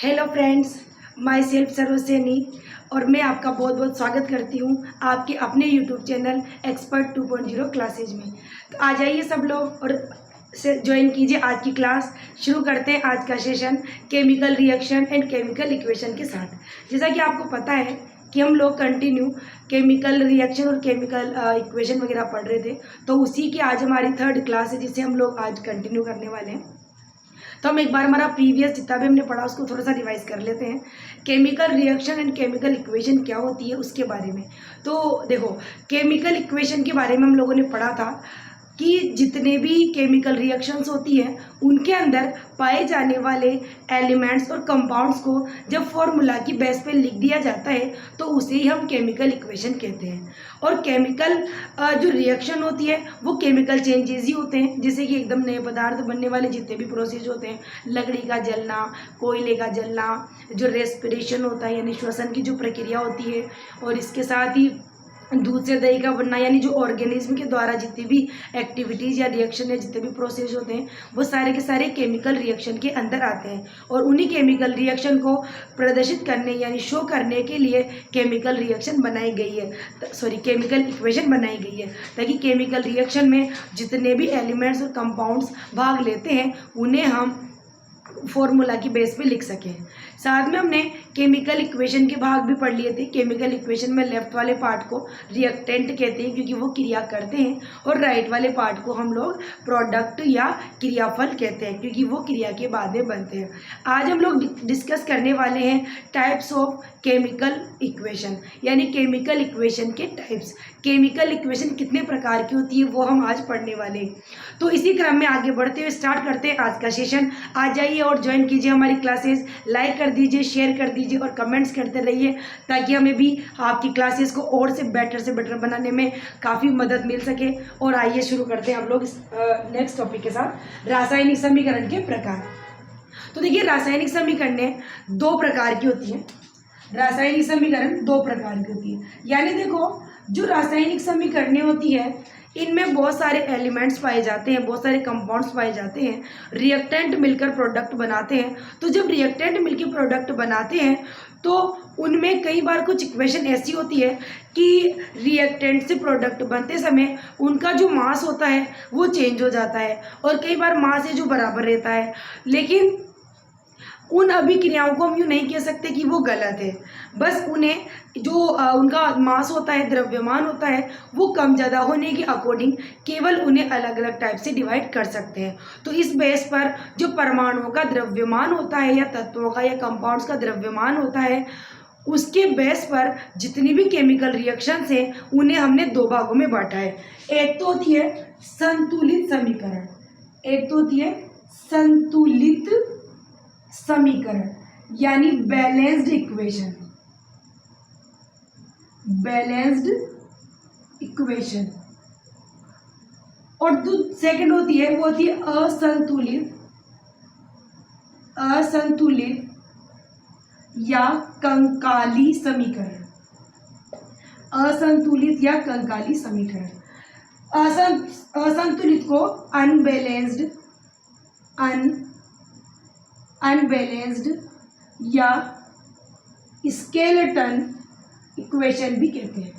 Hello friends, my self सरोसेनी और मैं आपका बहुत बहुत स्वागत करती हूँ आपके अपने यूट्यूब चैनल एक्सपर्ट 2.0 क्लासेज में। तो आ जाइए सब लोग और से ज्वाइन कीजिए आज की क्लास। शुरू करते हैं आज का session chemical reaction and chemical equation के साथ। जैसा कि आपको पता है कि हम लोग कंटिन्यू केमिकल रिएक्शन और केमिकल इक्वेशन वगैरह पढ़ रहे थे, तो उसी की आज हमारी थर्ड क्लास है जिसे हम लोग आज कंटिन्यू करने वाले हैं। तो हम एक बार हमारा प्रीवियस जितना भी हमने पढ़ा उसको थोड़ा सा रिवाइज कर लेते हैं। Chemical reaction and chemical equation क्या होती है उसके बारे में। तो देखो, केमिकल इक्वेशन के बारे में हम लोगों ने पढ़ा था कि जितने भी केमिकल रिएक्शंस होती हैं उनके अंदर पाए जाने वाले एलिमेंट्स और कंपाउंड्स को जब फॉर्मूला की बेस पे लिख दिया जाता है तो उसे ही हम केमिकल इक्वेशन कहते हैं। और केमिकल जो रिएक्शन होती है वो केमिकल चेंजेस ही होते हैं, जैसे कि एकदम नए पदार्थ बनने वाले जितने भी प्रोसेस होते हैं, लकड़ी का जलना, कोयले का जलना, जो रेस्पिरेशन होता है यानी श्वसन की जो प्रक्रिया होती है, और इसके साथ ही दूध से दही का बनना, यानी जो ऑर्गेनिज्म के द्वारा जितनी भी एक्टिविटीज़ या रिएक्शन या जितने भी प्रोसेस होते हैं वो सारे के सारे केमिकल रिएक्शन के अंदर आते हैं। और उन्हीं केमिकल रिएक्शन को प्रदर्शित करने यानी शो करने के लिए केमिकल रिएक्शन बनाई गई है, केमिकल इक्वेशन बनाई गई है, ताकि केमिकल रिएक्शन में जितने भी एलिमेंट्स और कंपाउंड्स भाग लेते हैं उन्हें हम फॉर्मूला की बेस पे लिख सकें। साथ में हमने केमिकल इक्वेशन के भाग भी पढ़ लिए थे। केमिकल इक्वेशन में लेफ्ट वाले पार्ट को रिएक्टेंट कहते हैं क्योंकि वो क्रिया करते हैं, और राइट वाले पार्ट को हम लोग प्रोडक्ट या क्रियाफल कहते हैं क्योंकि वो क्रिया के बाद में बनते हैं। आज हम लोग डिस्कस करने वाले हैं टाइप्स ऑफ केमिकल इक्वेशन, यानी केमिकल इक्वेशन के टाइप्स। केमिकल इक्वेशन कितने प्रकार की होती है वो हम आज पढ़ने वाले हैं। तो इसी क्रम में आगे बढ़ते हुए स्टार्ट करते हैं आज का सेशन। आ जाइए और ज्वाइन कीजिए हमारी क्लासेस, लाइक कर दीजिए, शेयर कर दीजिए और कमेंट्स करते रहिए ताकि हमें भी आपकी क्लासेस को और से बेटर बनाने में काफ़ी मदद मिल सके। और आइए शुरू करते हैं हम लोग नेक्स्ट टॉपिक के साथ, रासायनिक समीकरण के प्रकार। तो देखिए, रासायनिक समीकरण दो प्रकार की होती है। रासायनिक समीकरण दो प्रकार की होती है, यानी देखो, जो रासायनिक समीकरणें होती है इनमें बहुत सारे एलिमेंट्स पाए जाते हैं, बहुत सारे कंपाउंड्स पाए जाते हैं, रिएक्टेंट मिलकर प्रोडक्ट बनाते हैं। तो जब रिएक्टेंट मिलकर प्रोडक्ट बनाते हैं तो उनमें कई बार कुछ इक्वेशन ऐसी होती है कि रिएक्टेंट से प्रोडक्ट बनते समय उनका जो मास होता है वो चेंज हो जाता है, और कई बार मास है जो बराबर रहता है। लेकिन उन अभिक्रियाओं को हम यूँ नहीं कह सकते कि वो गलत है, बस उन्हें जो उनका मास होता है, द्रव्यमान होता है, वो कम ज़्यादा होने के अकॉर्डिंग केवल उन्हें अलग अलग टाइप से डिवाइड कर सकते हैं। तो इस बेस पर जो परमाणुओं का द्रव्यमान होता है या तत्वों का या कंपाउंड्स का द्रव्यमान होता है, उसके बेस पर जितनी भी केमिकल रिएक्शंस हैं उन्हें हमने दो भागों में बांटा है। एक तो होती है संतुलित समीकरण, एक तो होती है संतुलित समीकरण यानी बैलेंस्ड इक्वेशन, बैलेंस्ड इक्वेशन। और जो सेकंड होती है वो होती है असंतुलित या कंकाली समीकरण, असंतुलित या कंकाली समीकरण। असंतुलित को अनबैलेंस्ड या स्केलेटन इक्वेशन भी कहते हैं।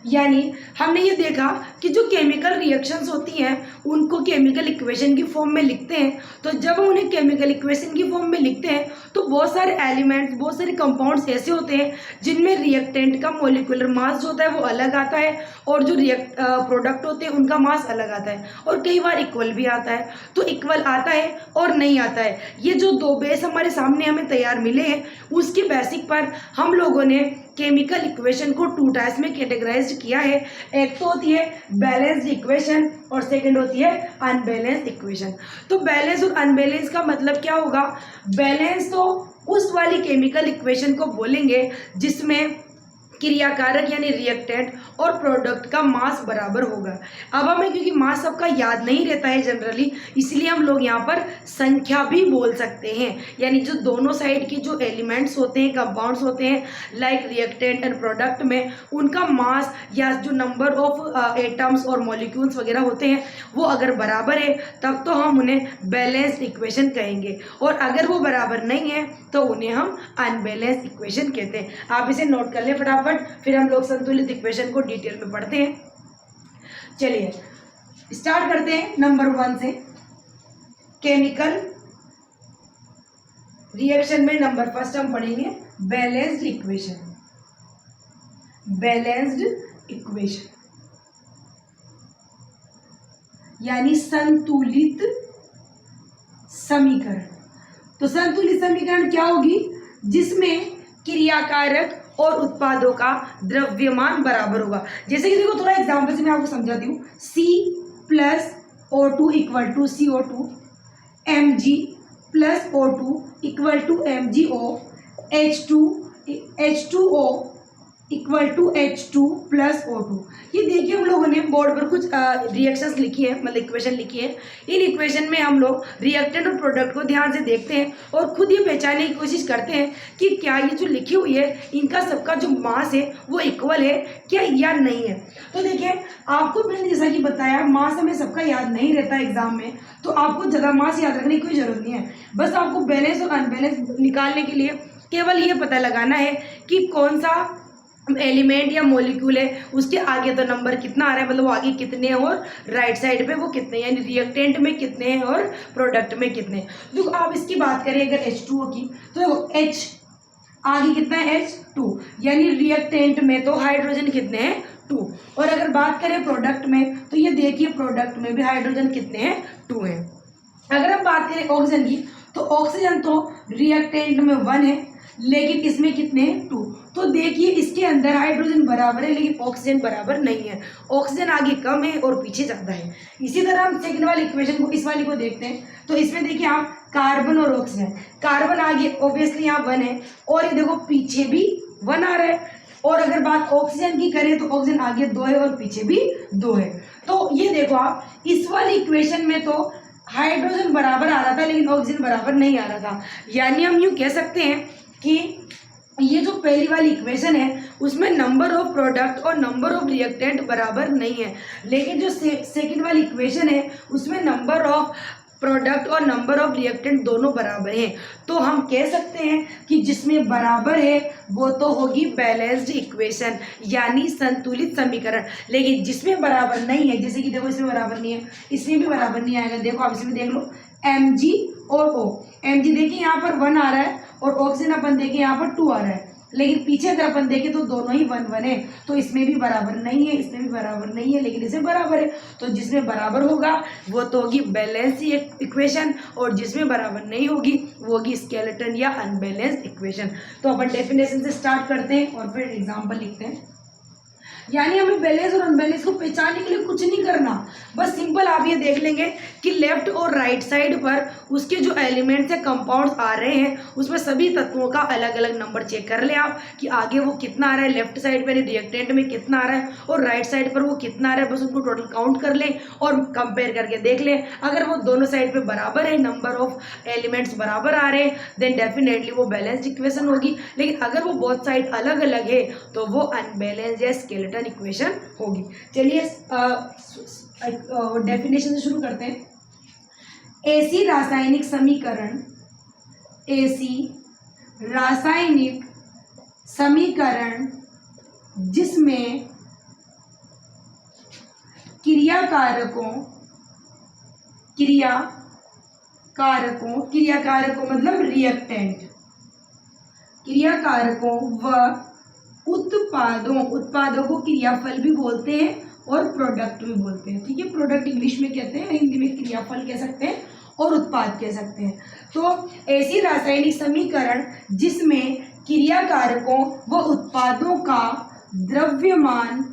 यानी हमने ये देखा कि जो केमिकल रिएक्शंस होती हैं उनको केमिकल इक्वेशन की फॉर्म में लिखते हैं। तो जब हम उन्हें केमिकल इक्वेशन की फॉर्म में लिखते हैं तो बहुत सारे एलिमेंट्स, बहुत सारे कंपाउंड्स ऐसे होते हैं जिनमें रिएक्टेंट का मॉलिक्यूलर मास जो होता है वो अलग आता है, और जो प्रोडक्ट होते हैं उनका मास अलग आता है, और कई बार इक्वल भी आता है। तो इक्वल आता है और नहीं आता है, ये जो दो बेस हमारे सामने हमें तैयार मिले हैं उसके बेसिक पर हम लोगों ने केमिकल इक्वेशन को टू टाइप्स में कैटेगराइज्ड किया है। एक तो होती है बैलेंस्ड इक्वेशन और सेकंड होती है अनबैलेंस्ड इक्वेशन। तो बैलेंस और अनबैलेंस का मतलब क्या होगा? बैलेंस तो उस वाली केमिकल इक्वेशन को बोलेंगे जिसमें क्रियाकारक यानी रिएक्टेंट और प्रोडक्ट का मास बराबर होगा। अब हमें क्योंकि मास सबका याद नहीं रहता है जनरली, इसलिए हम लोग यहाँ पर संख्या भी बोल सकते हैं, यानी जो दोनों साइड के जो एलिमेंट्स होते हैं, कंपाउंड्स होते हैं लाइक रिएक्टेंट एंड प्रोडक्ट में, उनका मास या जो नंबर ऑफ एटम्स और मॉलिक्यूल्स वगैरह होते हैं वो अगर बराबर है तब तो हम उन्हें बैलेंस्ड इक्वेशन कहेंगे, और अगर वो बराबर नहीं है तो उन्हें हम अनबैलेंस्ड इक्वेशन कहते हैं। आप इसे नोट कर लें फटाफट, फिर हम लोग संतुलित इक्वेशन को डिटेल में पढ़ते हैं। चलिए स्टार्ट करते हैं नंबर 1 से। केमिकल रिएक्शन में नंबर फर्स्ट हम पढ़ेंगे बैलेंस्ड इक्वेशन। बैलेंस्ड इक्वेशन यानी संतुलित समीकरण। तो संतुलित समीकरण क्या होगी? जिसमें क्रियाकारक और उत्पादों का द्रव्यमान बराबर होगा। जैसे कि देखो, थोड़ा एग्जाम्पल से मैं आपको समझाती हूँ। C+O2 equal to CO2, Mg+O2 equal to MgO, H2O equal to H2+O2। ये देखिए, हम लोगों ने बोर्ड पर कुछ रिएक्शंस लिखी है, मतलब इक्वेशन लिखी है। इन इक्वेशन में हम लोग रिएक्टेंट और प्रोडक्ट को ध्यान से देखते हैं और खुद ये पहचानने की कोशिश करते हैं कि क्या ये जो लिखी हुई है इनका सबका जो मास है वो इक्वल है क्या या नहीं है। तो देखिए, आपको मैंने जैसा कि बताया, मास हमें सबका याद नहीं रहता एग्जाम में, तो आपको ज़्यादा मास याद रखने की कोई ज़रूरत नहीं है। बस आपको बैलेंस और अनबैलेंस निकालने के लिए केवल ये पता लगाना है कि कौन सा एलिमेंट या मॉलिक्यूल है, उसके आगे तो नंबर कितना आ रहा है, मतलब वो आगे कितने हैं और राइट साइड पे वो कितने हैं, यानी रिएक्टेंट में कितने हैं और प्रोडक्ट में कितने हैं। देखो, आप इसकी बात करें अगर H2O की, तो देखो H आगे कितना है H2, यानी रिएक्टेंट में तो हाइड्रोजन कितने हैं 2। और अगर बात करें प्रोडक्ट में, तो ये देखिए प्रोडक्ट में भी हाइड्रोजन कितने हैं 2 हैं। अगर हम बात करें ऑक्सीजन की, तो ऑक्सीजन तो रिएक्टेंट में 1 है, लेकिन इसमें कितने हैं 2। तो देखिए, इसके अंदर हाइड्रोजन बराबर है लेकिन ऑक्सीजन बराबर नहीं है, ऑक्सीजन आगे कम है और पीछे ज़्यादा है। इसी तरह हम सेकंड वाली इक्वेशन को, इस वाली को देखते हैं। तो इसमें देखिए आप कार्बन और ऑक्सीजन, कार्बन आगे ऑब्वियसली यहाँ 1 है और ये देखो पीछे भी 1 आ रहा है। और अगर बात ऑक्सीजन की करें तो ऑक्सीजन आगे 2 है और पीछे भी 2 है। तो ये देखो आप, इस वाली इक्वेशन में तो हाइड्रोजन बराबर आ रहा था लेकिन ऑक्सीजन बराबर नहीं आ रहा था, यानी हम यूँ कह सकते हैं कि ये जो पहली वाली इक्वेशन है उसमें नंबर ऑफ प्रोडक्ट और नंबर ऑफ रिएक्टेंट बराबर नहीं है, लेकिन जो सेकंड वाली इक्वेशन है उसमें नंबर ऑफ प्रोडक्ट और नंबर ऑफ रिएक्टेंट दोनों बराबर हैं। तो हम कह सकते हैं कि जिसमें बराबर है वो तो होगी बैलेंस्ड इक्वेशन यानी संतुलित समीकरण। लेकिन जिसमें बराबर नहीं है, जैसे कि देखो इसमें बराबर नहीं है, इसमें भी बराबर नहीं आएगा। देखो आप इसमें देख लो, Mg और O। Mg देखिए यहाँ पर 1 आ रहा है और ऑक्सीजन अपन देखें यहाँ पर 2 आ रहा है, लेकिन पीछे अगर अपन देखें तो दोनों ही 1 है। तो इसमें भी बराबर नहीं है, इसमें भी बराबर नहीं है, लेकिन इसमें बराबर है। तो जिसमें बराबर होगा वो तो होगी बैलेंस इक्वेशन, और जिसमें बराबर नहीं होगी वो होगी स्केलेटन या अनबैलेंस्ड इक्वेशन। तो अपन डेफिनेशन से स्टार्ट करते हैं और फिर एग्जाम्पल लिखते हैं। यानी हमें बैलेंस और अनबैलेंस को पहचानने के लिए कुछ नहीं करना, बस सिंपल आप ये देख लेंगे कि लेफ्ट और राइट साइड पर उसके जो एलिमेंट्स या कंपाउंड्स आ रहे हैं उसमें सभी तत्वों का अलग अलग नंबर चेक कर लें आप कि आगे वो कितना आ रहा है, लेफ्ट साइड पर रिएक्टेंट में कितना आ रहा है और राइट साइड पर वो कितना आ रहा है, बस उनको टोटल काउंट कर लें और कंपेयर करके देख लें। अगर वो दोनों साइड पर बराबर है, नंबर ऑफ एलिमेंट्स बराबर आ रहे हैं, देन डेफिनेटली वो बैलेंस्ड इक्वेशन होगी। लेकिन अगर वो बोथ साइड अलग अलग है तो वो अनबैलेंस्ड या स्केलेटन इक्वेशन होगी। चलिए डेफिनेशन से शुरू करते हैं। ऐसी रासायनिक समीकरण, ऐसी रासायनिक समीकरण जिसमें क्रियाकारकों मतलब रिएक्टेंट, क्रियाकारकों व उत्पादों को क्रियाफल भी बोलते हैं और प्रोडक्ट भी बोलते हैं। ठीक है, प्रोडक्ट इंग्लिश में कहते हैं, हिंदी में क्रियाफल कह सकते हैं और उत्पाद कह सकते हैं। तो ऐसी रासायनिक समीकरण जिसमें क्रियाकारकों व उत्पादों का द्रव्यमान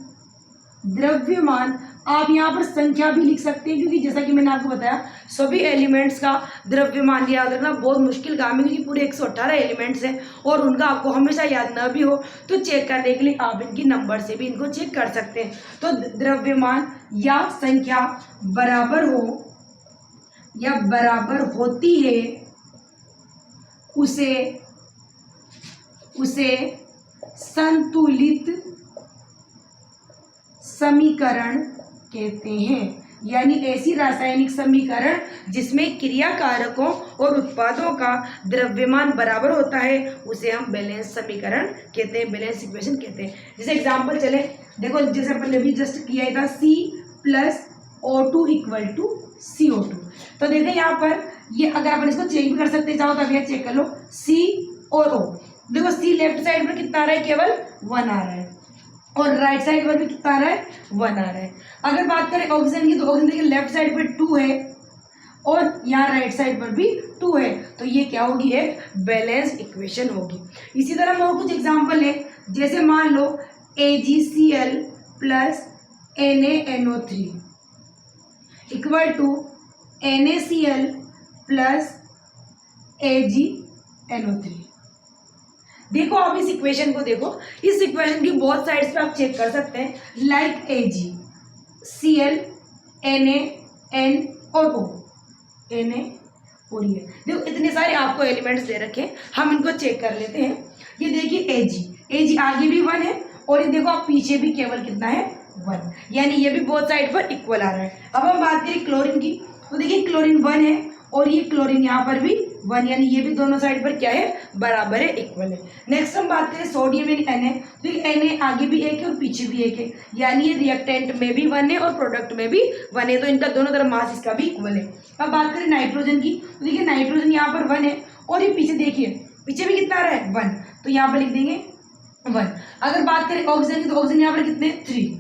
आप यहाँ पर संख्या भी लिख सकते हैं, क्योंकि जैसा कि मैंने आपको बताया सभी एलिमेंट्स का द्रव्यमान याद रखना बहुत मुश्किल काम है, क्योंकि पूरे 118 एलिमेंट्स हैं और उनका आपको हमेशा याद ना भी हो तो चेक करने के लिए आप इनकी नंबर से भी इनको चेक कर सकते हैं। तो द्रव्यमान या संख्या बराबर हो या बराबर होती है उसे संतुलित समीकरण कहते हैं। यानी ऐसी रासायनिक समीकरण जिसमें क्रिया कारकों और उत्पादों का द्रव्यमान बराबर होता है उसे हम बैलेंस समीकरण कहते हैं, बैलेंस इक्वेशन कहते हैं। जैसे एग्जांपल चले, देखो जैसे अपन ने भी जस्ट किया था C+O2 = CO2। तो देखें यहाँ पर ये अगर अपन इसको चेक भी कर सकते चाहो तो अभी चेक कर लो C और O। देखो C लेफ्ट साइड पर कितना आ रहा है, केवल 1 आ रहा है, और राइट साइड पर भी कितना आ रहा है, 1 आ रहा है। अगर बात करें ऑक्सीजन की तो ऑक्सीजन देखिए लेफ्ट साइड पर 2 है और यहाँ राइट साइड पर भी 2 है, तो ये क्या होगी, एक बैलेंस इक्वेशन होगी। इसी तरह में और कुछ एग्जांपल है, जैसे मान लो AgCl + NaNO3 = NaCl + AgNO3। देखो आप इस इक्वेशन को देखो, इस इक्वेशन की बहुत साइड्स पे आप चेक कर सकते हैं, लाइक AgCl Na N और O, Na और ये देखो इतने सारे आपको एलिमेंट्स दे रखे हैं, हम इनको चेक कर लेते हैं। ये देखिए Ag आगे भी 1 है और ये देखो आप पीछे भी केवल कितना है, 1, यानी ये भी बहुत साइड पर इक्वल आ रहा है। अब हम बात करें क्लोरीन की, तो देखिए क्लोरीन 1 है और ये क्लोरीन यहाँ पर भी 1, यानी ये भी दोनों साइड पर क्या है, बराबर है, इक्वल है। नेक्स्ट हम बात करें सोडियम यानी Na, तो Na आगे भी 1 है और पीछे भी 1 है, यानी ये रिएक्टेंट में भी 1 है और प्रोडक्ट में भी 1 है, तो इनका दोनों तरफ मास इसका भी इक्वल है। अब बात करें नाइट्रोजन की, तो देखिए नाइट्रोजन यहाँ पर 1 है और ये पीछे देखिए पीछे भी कितना आ रहा है, 1, तो यहाँ पर लिख देंगे 1। अगर बात करें ऑक्सीजन की तो ऑक्सीजन यहाँ पर कितने, 3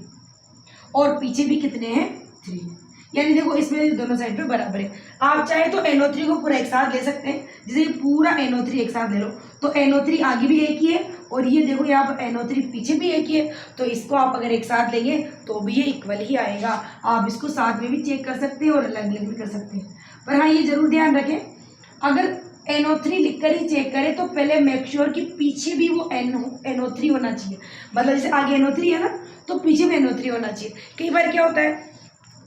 और पीछे भी कितने हैं, 3, यानी देखो इसमें दोनों साइड पे बराबर है। आप चाहे तो NO3 को पूरा एक साथ ले सकते हैं, जैसे पूरा NO3 एक साथ ले लो तो NO3 आगे भी एक ही है और ये देखो यहाँ पर NO3 पीछे भी एक ही है, तो इसको आप अगर एक साथ लेंगे तो भी ये इक्वल ही आएगा। आप इसको साथ में भी चेक कर सकते हैं और अलग अलग भी कर सकते हैं, पर हाँ ये जरूर ध्यान रखें अगर NO3 लिखकर ही चेक करें तो पहले मेक श्योर कि पीछे भी वो NO3 होना चाहिए, मतलब जैसे आगे NO3 है ना तो पीछे भी NO3 होना चाहिए। कई बार क्या होता है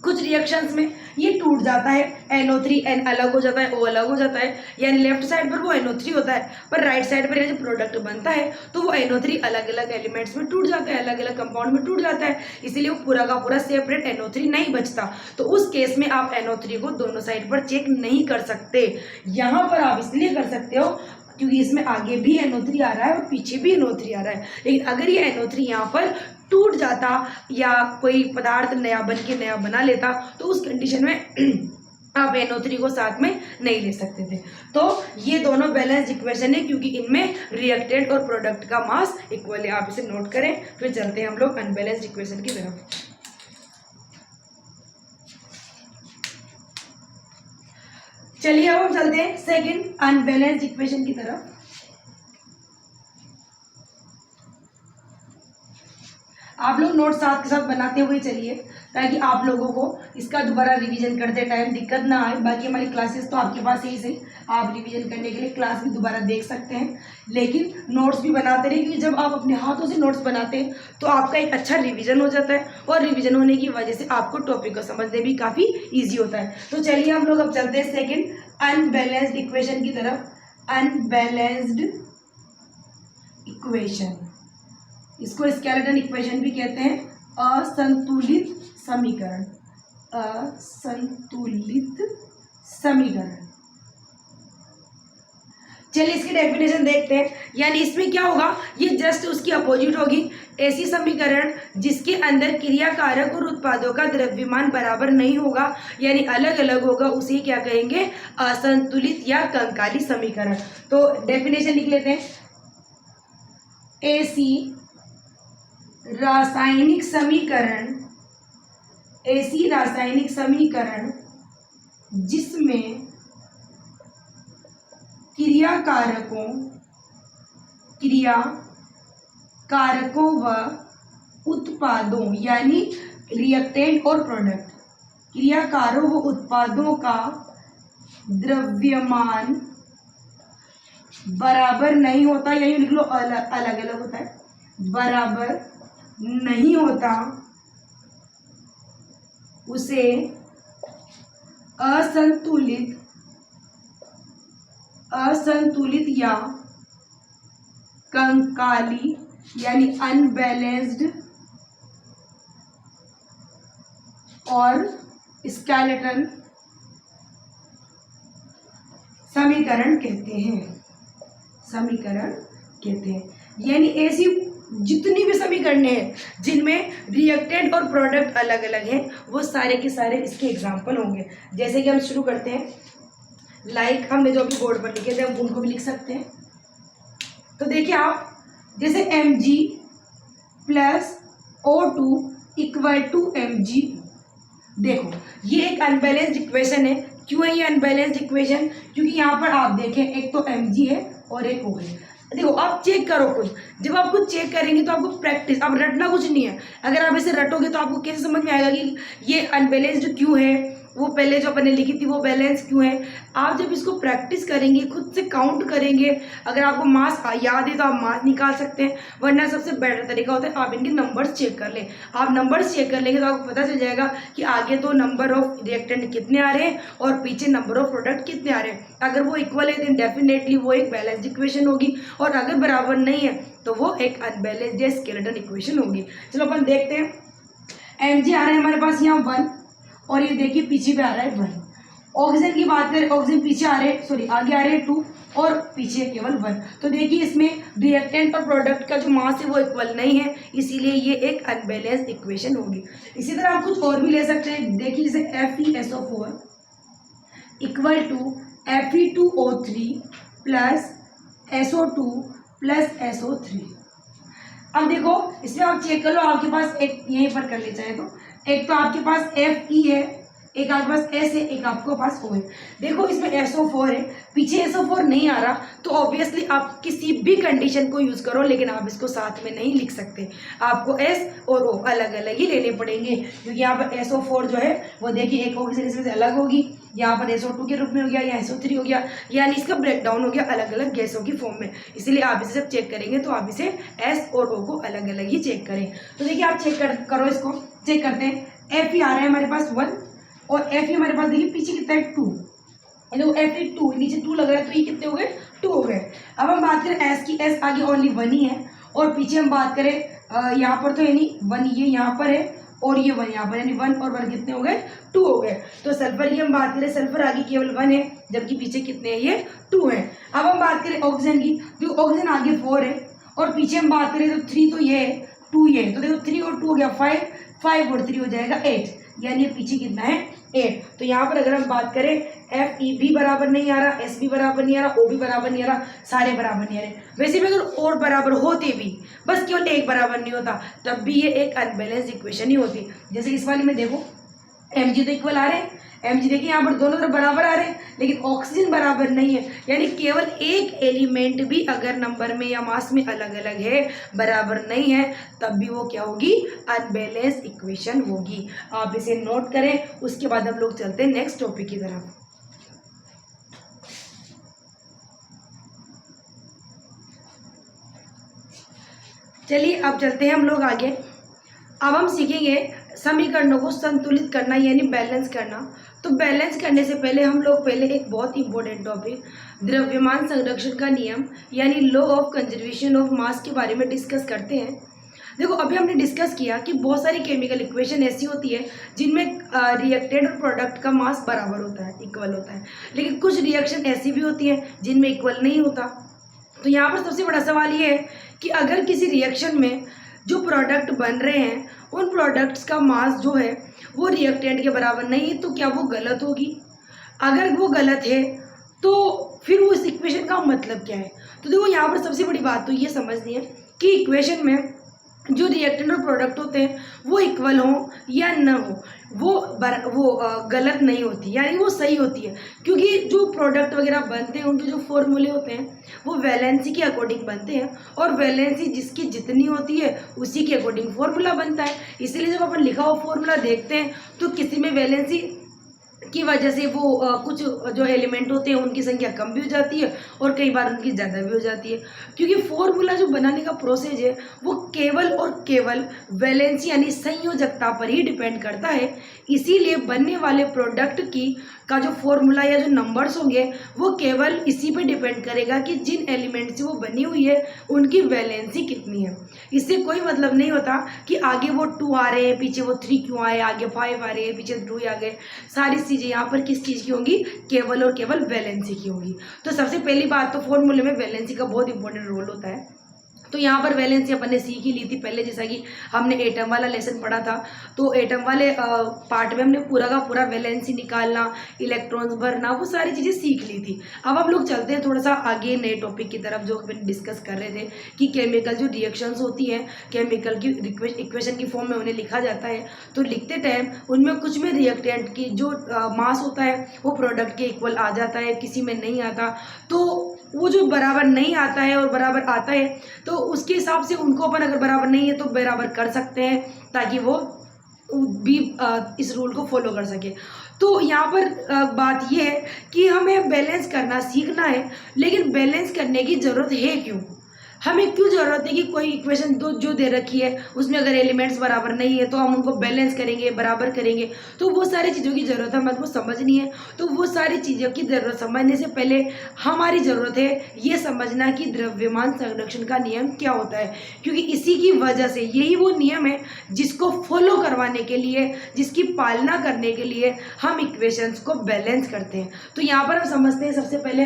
कुछ रिएक्शंस में ये टूट जाता है, NO3 N अलग हो जाता है, O अलग हो जाता है, यानी लेफ्ट साइड पर वो NO3 होता है पर राइट साइड पर जो प्रोडक्ट बनता है तो वो NO3 अलग अलग एलिमेंट्स में टूट जाता है, अलग अलग कंपाउंड में टूट जाता है, इसीलिए वो पूरा का पूरा सेपरेट NO3 नहीं बचता। तो उस केस में आप NO3 को दोनों साइड पर चेक नहीं कर सकते। यहाँ पर आप इसलिए कर सकते हो क्योंकि इसमें आगे भी NO3 आ रहा है और पीछे भी NO3 आ रहा है, लेकिन अगर ये NO3 यहाँ पर टूट जाता या कोई पदार्थ नया बन के नया बना लेता तो उस कंडीशन में आप NO3 को साथ में नहीं ले सकते थे। तो ये दोनों बैलेंस इक्वेशन है क्योंकि इनमें रिएक्टेंट और प्रोडक्ट का मास इक्वल है, आप इसे नोट करें। फिर चलते हैं हम लोग अनबैलेंस्ड इक्वेशन की तरफ। चलिए अब हम चलते हैं सेकंड अनबैलेंस्ड इक्वेशन की तरफ। आप लोग नोट साथ के साथ बनाते हुए चलिए ताकि आप लोगों को इसका दोबारा रिवीजन करते टाइम दिक्कत ना आए। बाकी हमारी क्लासेस तो आपके पास ही सही, आप रिवीजन करने के लिए क्लास भी दोबारा देख सकते हैं, लेकिन नोट्स भी बनाते रहिए क्योंकि जब आप अपने हाथों से नोट्स बनाते हैं तो आपका एक अच्छा रिवीजन हो जाता है और रिवीजन होने की वजह से आपको टॉपिक को समझने भी काफ़ी ईजी होता है। तो चलिए हम लोग अब चलते हैं सेकेंड अनबैलेंस्ड इक्वेशन की तरफ। अनबैलेंस्ड इक्वेशन, इसको स्केलेटन इक्वेशन भी कहते हैं, असंतुलित समीकरण, असंतुलित समीकरण। चलिए इसकी डेफिनेशन देखते हैं। यानी इसमें क्या होगा, ये जस्ट उसकी अपोजिट होगी, ऐसी समीकरण जिसके अंदर क्रिया कारक और उत्पादों का द्रव्यमान बराबर नहीं होगा यानी अलग अलग होगा, उसे क्या कहेंगे, असंतुलित या कंकाली समीकरण। तो डेफिनेशन लिख लेते हैं, ऐसी रासायनिक समीकरण, ऐसी रासायनिक समीकरण जिसमें क्रिया कारकों व उत्पादों यानी रिएक्टेंट और प्रोडक्ट, क्रियाकारों व उत्पादों का द्रव्यमान बराबर नहीं होता, यही लिख लो, अलग अलग होता है, बराबर नहीं होता, उसे असंतुलित या कंकाली यानी अनबैलेंस्ड और स्केलेटन समीकरण कहते हैं। यानी ऐसी जितनी भी समीकरण हैं जिनमें रिएक्टेंट और प्रोडक्ट अलग अलग हैं, वो सारे के सारे इसके एग्जाम्पल होंगे। जैसे कि हम शुरू करते हैं, लाइक हमने जो अभी बोर्ड पर लिखे थे हम उनको भी लिख सकते हैं। तो देखिए आप, जैसे Mg plus O2 equal to Mg, देखो ये एक अनबैलेंस्ड इक्वेशन है। क्यों है ये अनबैलेंस्ड इक्वेशन? क्योंकि यहाँ पर आप देखें, एक तो Mg है और एक O है। देखो आप चेक करो कुछ, जब आप कुछ चेक करेंगे तो आपको प्रैक्टिस, अब रटना कुछ नहीं है। अगर आप इसे रटोगे तो आपको कैसे समझ में आएगा कि ये अनबैलेंस्ड क्यों है, वो पहले जो अपने लिखी थी वो बैलेंस क्यों है। आप जब इसको प्रैक्टिस करेंगे, खुद से काउंट करेंगे, अगर आपको मास याद है तो आप मास निकाल सकते हैं, वरना सबसे बेटर तरीका होता है आप इनके नंबर्स चेक कर लें। आप नंबर्स चेक कर लेंगे तो आपको पता चल जाएगा कि आगे तो नंबर ऑफ रिएक्टेंट कितने आ रहे हैं और पीछे नंबर ऑफ प्रोडक्ट कितने आ रहे हैं। अगर वो इक्वल है देन डेफिनेटली वो एक बैलेंस्ड इक्वेशन होगी, और अगर बराबर नहीं है तो वो एक अनबैलेंस्ड या स्केलेटन इक्वेशन होगी। चलो अपन देखते हैं। Mg आ रहा है हमारे पास यहाँ 1, और ये देखिए पीछे पे आ रहा है 1। ऑक्सीजन की बात करें, ऑक्सीजन पीछे आ रहे हैं, सॉरी आगे आ रहे हैं 2 और पीछे केवल 1। तो देखिए इसमें रिएक्टेंट और प्रोडक्ट का जो मास है वो इक्वल नहीं है, इसीलिए ये एक अनबैलेंस्ड इक्वेशन होगी। इसी तरह आप कुछ और भी ले सकते हैं। देखिए जैसे FeSO4 equal to Fe2O3 plus SO2 plus SO3। अब देखो इसमें आप चेक कर लो, आपके पास एक यहीं पर कर ले चाहे तो, एक तो आपके पास Fe है, एक आपके पास S है, एक आपके पास O है। देखो इसमें SO4 है, पीछे SO4 नहीं आ रहा, तो ऑब्वियसली आप किसी भी कंडीशन को यूज करो, लेकिन आप इसको साथ में नहीं लिख सकते। आपको S और O अलग अलग ही लेने पड़ेंगे, क्योंकि यहाँ पर SO4 जो है वो देखिए एक ऑक्सीजन इसमें से अलग होगी, यहाँ पर SO2 के रूप में हो गया, या SO3 हो गया, यानी इसका ब्रेकडाउन हो गया अलग अलग गैसों की फॉर्म में। इसीलिए आप इसे जब चेक करेंगे तो आप इसे S और O को अलग अलग ही चेक करें। तो देखिए आप चेक करो, इसको चेक करते हैं। Fe आ रहा है हमारे पास 1, और Fe हमारे पास देखिए पीछे कितना है 2, देखो Fe2 नीचे 2 लग रहा है, तो ये कितने हो गए 2 हो गए। अब हम बात करें S की, S आगे ओनली 1 ही है, और पीछे हम बात करें यहाँ पर तो यानी 1 ये यहाँ पर है और ये 1 यहाँ पर, यानी 1 और 1 कितने हो गए 2 हो गए। तो सल्फर की हम बात करें, सल्फर आगे केवल 1 है, जबकि पीछे कितने हैं ये 2 है। अब हम बात करें ऑक्सीजन की, तो ऑक्सीजन आगे 4 है और पीछे हम बात करें तो 3 तो ये है, 2 ये है, तो देखो 3 और 2 हो गया 5, 5 और 3 हो जाएगा 8, यानी पीछे कितना है 8। तो यहाँ पर अगर हम बात करें Fe भी बराबर नहीं आ रहा, S भी बराबर नहीं आ रहा, O भी बराबर नहीं आ रहा, सारे बराबर नहीं आ रहे। वैसे भी अगर और बराबर होते भी, बस केवल एक बराबर नहीं होता, तब भी ये एक अनबैलेंस्ड इक्वेशन ही होती। जैसे इस वाले में देखो Mg तो इक्वल आ रहे हैं, Mg देखिए यहाँ पर दोनों तरफ बराबर आ रहे हैं, लेकिन ऑक्सीजन बराबर नहीं है, यानी केवल एक एलिमेंट भी अगर नंबर में या मास में अलग अलग है, बराबर नहीं है, तब भी वो क्या होगी, अनबैलेंस्ड इक्वेशन होगी। आप इसे नोट करें, उसके बाद हम लोग चलते हैं नेक्स्ट टॉपिक की तरफ। चलिए अब चलते हैं हम लोग आगे। अब हम सीखेंगे समीकरणों को संतुलित करना यानी बैलेंस करना। तो बैलेंस करने से पहले हम लोग पहले एक बहुत इंपॉर्टेंट टॉपिक द्रव्यमान संरक्षण का नियम यानी law of conservation of mass के बारे में डिस्कस करते हैं। देखो अभी हमने डिस्कस किया कि बहुत सारी केमिकल इक्वेशन ऐसी होती है जिनमें रिएक्टेंट और प्रोडक्ट का मास बराबर होता है, इक्वल होता है, लेकिन कुछ रिएक्शन ऐसी भी होती है जिनमें इक्वल नहीं होता। तो यहाँ पर सबसे बड़ा सवाल ये है कि अगर किसी रिएक्शन में जो प्रोडक्ट बन रहे हैं उन प्रोडक्ट्स का मास जो है वो रिएक्टेंट के बराबर नहीं है, तो क्या वो गलत होगी? अगर वो गलत है तो फिर उस इक्वेशन का मतलब क्या है? तो देखो यहाँ पर सबसे बड़ी बात तो ये समझनी है कि इक्वेशन में जो रिएक्टेंट और प्रोडक्ट होते हैं वो इक्वल हो या न हो, वो गलत नहीं होती, यानी वो सही होती है। क्योंकि जो प्रोडक्ट वगैरह बनते हैं उनके जो फॉर्मूले होते हैं वो वैलेंसी के अकॉर्डिंग बनते हैं, और वैलेंसी जिसकी जितनी होती है उसी के अकॉर्डिंग फॉर्मूला बनता है। इसीलिए जब अपन लिखा हुआ फॉर्मूला देखते हैं तो किसी में वैलेंसी की वजह से वो कुछ जो एलिमेंट होते हैं उनकी संख्या कम भी हो जाती है और कई बार उनकी ज़्यादा भी हो जाती है। क्योंकि फॉर्मूला जो बनाने का प्रोसेस है वो केवल और केवल वैलेंसी यानी संयोजकता पर ही डिपेंड करता है। इसीलिए बनने वाले प्रोडक्ट की का जो फॉर्मूला या जो नंबर्स होंगे वो केवल इसी पे डिपेंड करेगा कि जिन एलिमेंट से वो बनी हुई है उनकी वैलेंसी कितनी है। इससे कोई मतलब नहीं होता कि आगे वो 2 आ रहे हैं, पीछे वो 3 क्यों आए, आगे 5 आ रहे हैं, पीछे 2 आ गए। सारी चीज़ें यहाँ पर किस चीज़ की होंगी, केवल और केवल वैलेंसी की होगी। तो सबसे पहली बात तो फॉर्मूले में वैलेंसी का बहुत इंपॉर्टेंट रोल होता है। तो यहाँ पर वैलेंसी अपन ने सीख ही ली थी पहले, जैसा कि हमने एटम वाला लेसन पढ़ा था। तो एटम वाले पार्ट में हमने पूरा का पूरा वैलेंसी निकालना, इलेक्ट्रॉन्स भरना, वो सारी चीज़ें सीख ली थी। अब हम लोग चलते हैं थोड़ा सा आगे नए टॉपिक की तरफ, जो अपन डिस्कस कर रहे थे कि केमिकल जो रिएक्शंस होती हैं केमिकल की इक्वेशन की फॉर्म में उन्हें लिखा जाता है। तो लिखते टाइम उनमें कुछ में रिएक्टेंट की जो मास होता है वो प्रोडक्ट के इक्वल आ जाता है, किसी में नहीं आता। तो वो जो बराबर नहीं आता है और बराबर आता है तो उसके हिसाब से उनको अपन अगर बराबर नहीं है तो बराबर कर सकते हैं, ताकि वो भी इस रूल को फॉलो कर सके। तो यहाँ पर बात यह है कि हमें बैलेंस करना सीखना है, लेकिन बैलेंस करने की ज़रूरत है क्यों, हमें क्यों ज़रूरत है कि कोई इक्वेशन जो दे रखी है उसमें अगर एलिमेंट्स बराबर नहीं है तो हम उनको बैलेंस करेंगे, बराबर करेंगे। तो वो सारी चीज़ों की ज़रूरत हमको समझनी है। तो वो सारी चीज़ों की ज़रूरत समझने से पहले हमारी ज़रूरत है ये समझना कि द्रव्यमान संरक्षण का नियम क्या होता है, क्योंकि इसी की वजह से यही वो नियम है जिसको फॉलो करवाने के लिए, जिसकी पालना करने के लिए हम इक्वेशंस को बैलेंस करते हैं। तो यहाँ पर हम समझते हैं सबसे पहले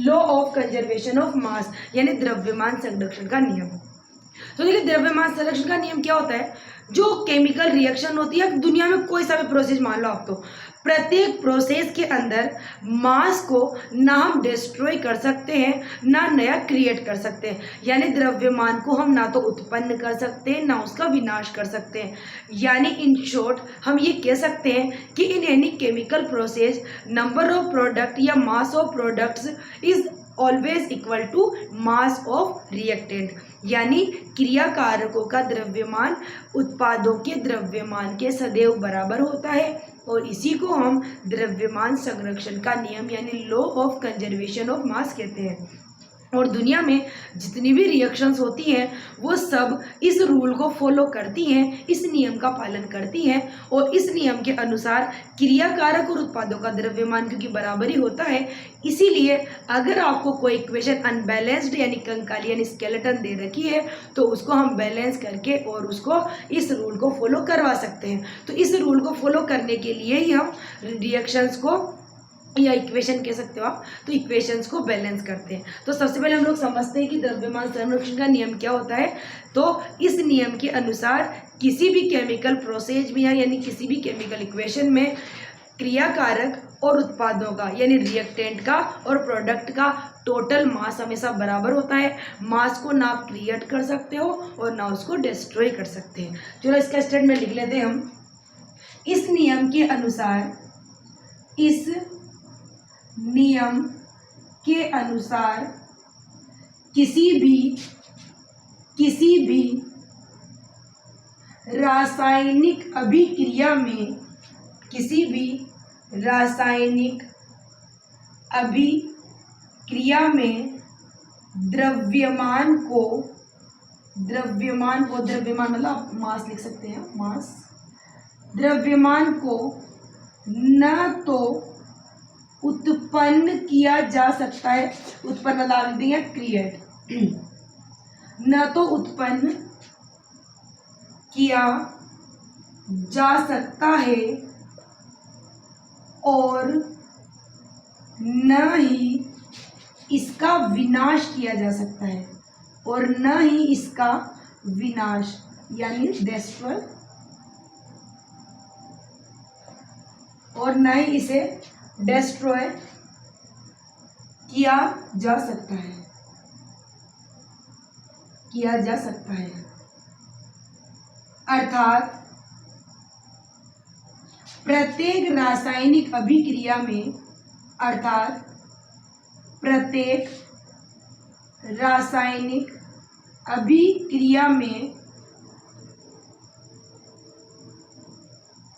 law of conservation of mass, यानी द्रव्यमान संरक्षण का नियम। तो देखिए द्रव्यमान संरक्षण का नियम क्या होता है, जो केमिकल रिएक्शन होती है दुनिया में कोई सा भी प्रोसेस मान लो आप, तो प्रत्येक प्रोसेस के अंदर मास को ना हम डिस्ट्रॉय कर सकते हैं ना नया क्रिएट कर सकते हैं, यानी द्रव्यमान को हम ना तो उत्पन्न कर सकते हैं ना उसका विनाश कर सकते हैं। यानी इन शॉर्ट हम ये कह सकते हैं कि in any chemical process number of product या mass of products is always equal to mass of reactant, यानी क्रिया कारकों का द्रव्यमान उत्पादों के द्रव्यमान के सदैव बराबर होता है, और इसी को हम द्रव्यमान संरक्षण का नियम यानी law of conservation of mass कहते हैं। और दुनिया में जितनी भी रिएक्शंस होती हैं वो सब इस रूल को फॉलो करती हैं, इस नियम का पालन करती हैं, और इस नियम के अनुसार क्रिया कारक और उत्पादों का द्रव्यमान क्योंकि बराबर ही होता है, इसीलिए अगर आपको कोई इक्वेशन अनबैलेंस्ड यानी कंकाली यानी स्केलेटन दे रखी है तो उसको हम बैलेंस करके और उसको इस रूल को फॉलो करवा सकते हैं। तो इस रूल को फॉलो करने के लिए ही हम रिएक्शंस को या इक्वेशन कह सकते हो आप, तो इक्वेशंस को बैलेंस करते हैं। तो सबसे पहले हम लोग समझते हैं कि द्रव्यमान संरक्षण का नियम क्या होता है। तो इस नियम के अनुसार किसी भी केमिकल प्रोसेस में यानी किसी भी केमिकल इक्वेशन में क्रिया कारक और उत्पादों का यानी रिएक्टेंट का और प्रोडक्ट का टोटल मास हमेशा बराबर होता है। मास को ना आप क्रिएट कर सकते हो और ना उसको डिस्ट्रॉय कर सकते हैं। चलो इसका स्टेटमेंट लिख लेते हैं हम। इस नियम के अनुसार, इस नियम के अनुसार किसी भी रासायनिक अभिक्रिया में, किसी भी रासायनिक अभिक्रिया में द्रव्यमान मतलब मास लिख सकते हैं, मास, द्रव्यमान को न तो उत्पन्न किया जा सकता है, उत्पन्न डाल देंगे क्रिएट, न तो उत्पन्न किया जा सकता है और न ही इसका विनाश किया जा सकता है, और न ही इसका विनाश यानी डिस्ट्रॉय, और न ही इसे डिस्ट्रॉय किया जा सकता है, अर्थात प्रत्येक रासायनिक अभिक्रिया में, अर्थात प्रत्येक रासायनिक अभिक्रिया में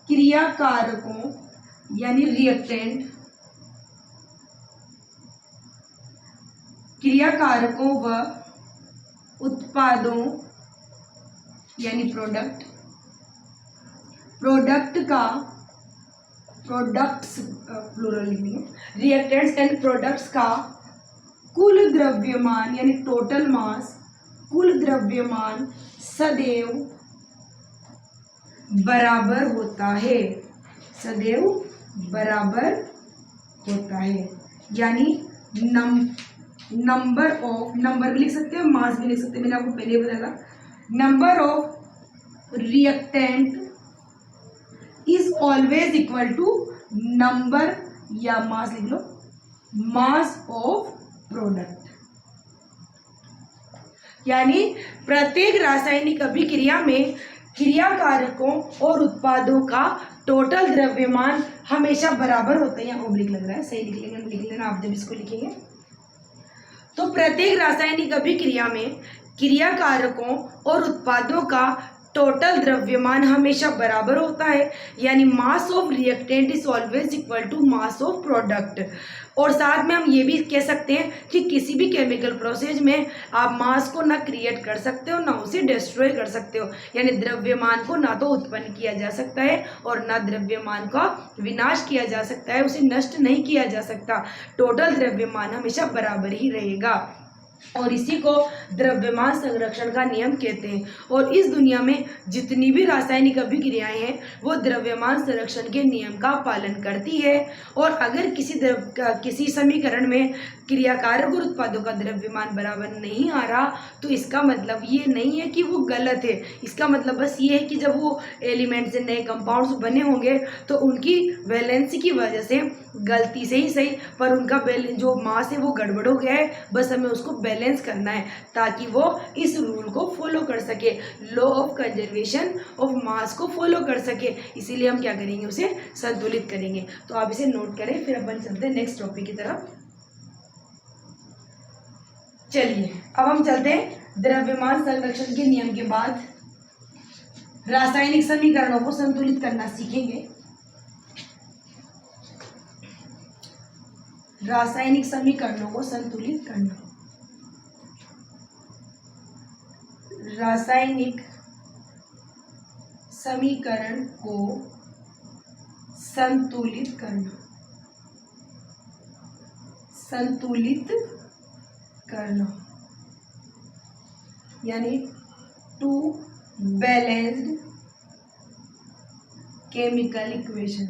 क्रियाकारकों यानी रिएक्टेंट, क्रियाकारकों व उत्पादों यानी प्रोडक्ट, प्रोडक्ट्स प्लूरल लिखेंगे, रिएक्टेंट्स एंड प्रोडक्ट्स का कुल द्रव्यमान यानी टोटल मास, कुल द्रव्यमान सदैव बराबर होता है, सदैव बराबर होता है। यानी नंबर ऑफ, नंबर भी लिख सकते हैं, मास भी लिख सकते हैं, मैंने आपको पहले बताया था। Number of reactant is always equal to number या मास लिख लो, मास ऑफ प्रोडक्ट। यानी प्रत्येक रासायनिक अभिक्रिया में क्रियाकारकों और उत्पादों का टोटल द्रव्यमान हमेशा बराबर होता है। यहाँ ओब्लिक लग रहा है, सही लिख लेंगे, लिख लेना आप जब इसको लिखेंगे। तो प्रत्येक रासायनिक अभिक्रिया में क्रियाकारकों और उत्पादों का टोटल द्रव्यमान हमेशा बराबर होता है, यानी mass of reactant is always equal to mass of product. और साथ में हम ये भी कह सकते हैं कि किसी भी केमिकल प्रोसेस में आप मास को ना क्रिएट कर सकते हो ना उसे डिस्ट्रॉय कर सकते हो, यानी द्रव्यमान को ना तो उत्पन्न किया जा सकता है और ना द्रव्यमान का विनाश किया जा सकता है, उसे नष्ट नहीं किया जा सकता। टोटल द्रव्यमान हमेशा बराबर ही रहेगा और इसी को द्रव्यमान संरक्षण का नियम कहते हैं। और इस दुनिया में जितनी भी रासायनिक अभिक्रियाएं हैं वो द्रव्यमान संरक्षण के नियम का पालन करती है। और अगर किसी समीकरण में क्रियाकारक और उत्पादों का द्रव्यमान बराबर नहीं आ रहा तो इसका मतलब ये नहीं है कि वो गलत है, इसका मतलब बस ये है कि जब वो एलिमेंट से नए कंपाउंड्स बने होंगे तो उनकी वैलेंसी की वजह से गलती से ही सही पर उनका जो मास है वो गड़बड़ हो गया है, बस हमें उसको बैलेंस करना है ताकि वो इस रूल को फॉलो कर सके, law of conservation of mass को फॉलो कर सके। इसीलिए हम क्या करेंगे, उसे संतुलित करेंगे। तो आप इसे नोट करें, फिर अपन चलते हैं नेक्स्ट टॉपिक की तरफ। चलिए अब हम चलते हैं द्रव्यमान संरक्षण के नियम के बाद रासायनिक समीकरणों को संतुलित करना सीखेंगे। रासायनिक समीकरणों को संतुलित करना, रासायनिक समीकरण को संतुलित करना, संतुलित करना यानी to balanced chemical equation,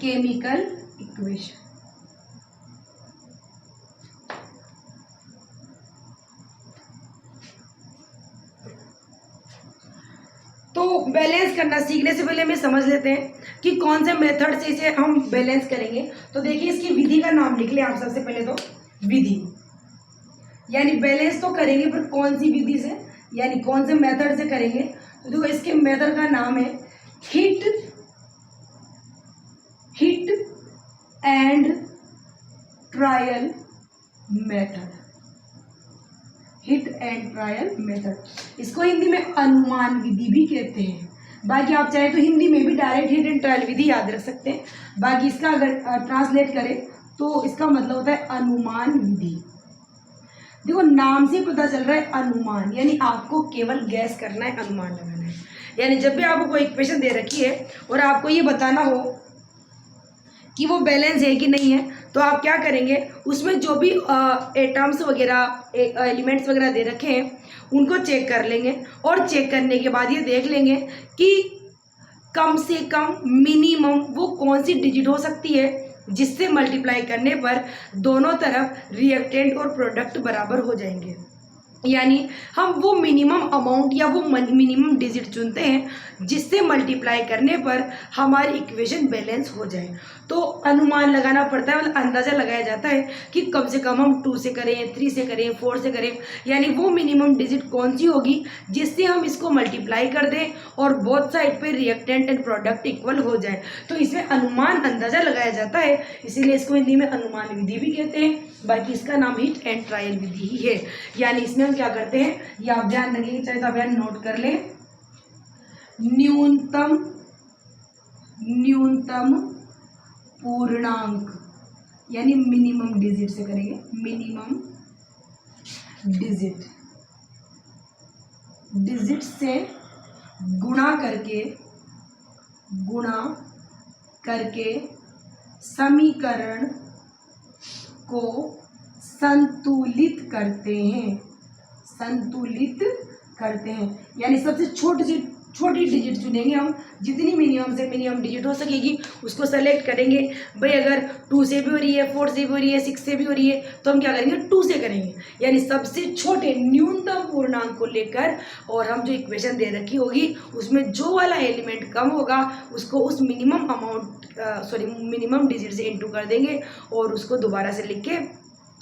chemical equation. तो बैलेंस करना सीखने से पहले हमें समझ लेते हैं कि कौन से मेथड से इसे हम बैलेंस करेंगे। तो देखिए इसकी विधि का नाम लिख लें आप सबसे पहले। तो विधि यानी बैलेंस तो करेंगे पर कौन सी विधि से, यानी कौन से मेथड से करेंगे। तो देखो इसके मेथड का नाम है hit and trial method, hit and trial method. इसको हिंदी में अनुमान विधि भी कहते हैं। बाकी आप चाहे तो हिंदी में भी डायरेक्ट हिट एंड ट्रायल विधि याद रख सकते हैं। बाकी इसका अगर ट्रांसलेट करें तो इसका मतलब होता है अनुमान विधि। देखो नाम से पता चल रहा है अनुमान, यानी आपको केवल गैस करना है, अनुमान लगाना है। यानी जब भी आपको कोई इक्वेशन दे रखी है और आपको ये बताना हो कि वो बैलेंस है कि नहीं है तो आप क्या करेंगे, उसमें जो भी एटम्स वगैरह एलिमेंट्स वगैरह दे रखे हैं उनको चेक कर लेंगे और चेक करने के बाद ये देख लेंगे कि कम से कम मिनिमम वो कौन सी डिजिट हो सकती है जिससे मल्टीप्लाई करने पर दोनों तरफ रिएक्टेंट और प्रोडक्ट बराबर हो जाएंगे। यानी हम वो मिनिमम अमाउंट या वो मिनिमम डिजिट चुनते हैं जिससे मल्टीप्लाई करने पर हमारी इक्वेशन बैलेंस हो जाए। तो अनुमान लगाना पड़ता है, मतलब अंदाज़ा लगाया जाता है कि कम से कम हम 2 से करें, 3 से करें, 4 से करें, यानी वो मिनिमम डिजिट कौन सी होगी जिससे हम इसको मल्टीप्लाई कर दें और बोथ साइड पे रिएक्टेंट एंड प्रोडक्ट इक्वल हो जाए। तो इसमें अनुमान अंदाज़ा लगाया जाता है, इसीलिए इसको हिंदी में अनुमान विधि भी कहते हैं। बाकी इसका नाम हिट एंड ट्रायल विधि ही है। यानी इसमें हम क्या करते हैं, ये आप ध्यान रखिए, चाहे तो आप यहाँ नोट कर लें, न्यूनतम पूर्णांक यानी मिनिमम डिजिट से करेंगे, मिनिमम डिजिट से गुणा करके समीकरण को संतुलित करते हैं। यानी सबसे छोटी डिजिट चुनेंगे हम, जितनी मिनिमम से मिनिमम डिजिट हो सकेगी उसको सेलेक्ट करेंगे। भाई अगर 2 से भी हो रही है, 4 से भी हो रही है, 6 से भी हो रही है, तो हम क्या करेंगे, 2 से करेंगे। यानी सबसे छोटे न्यूनतम पूर्णांक को लेकर और हम जो इक्वेशन दे रखी होगी उसमें जो वाला एलिमेंट कम होगा उसको उस मिनिमम डिजिट से इंटू कर देंगे और उसको दोबारा से लिख के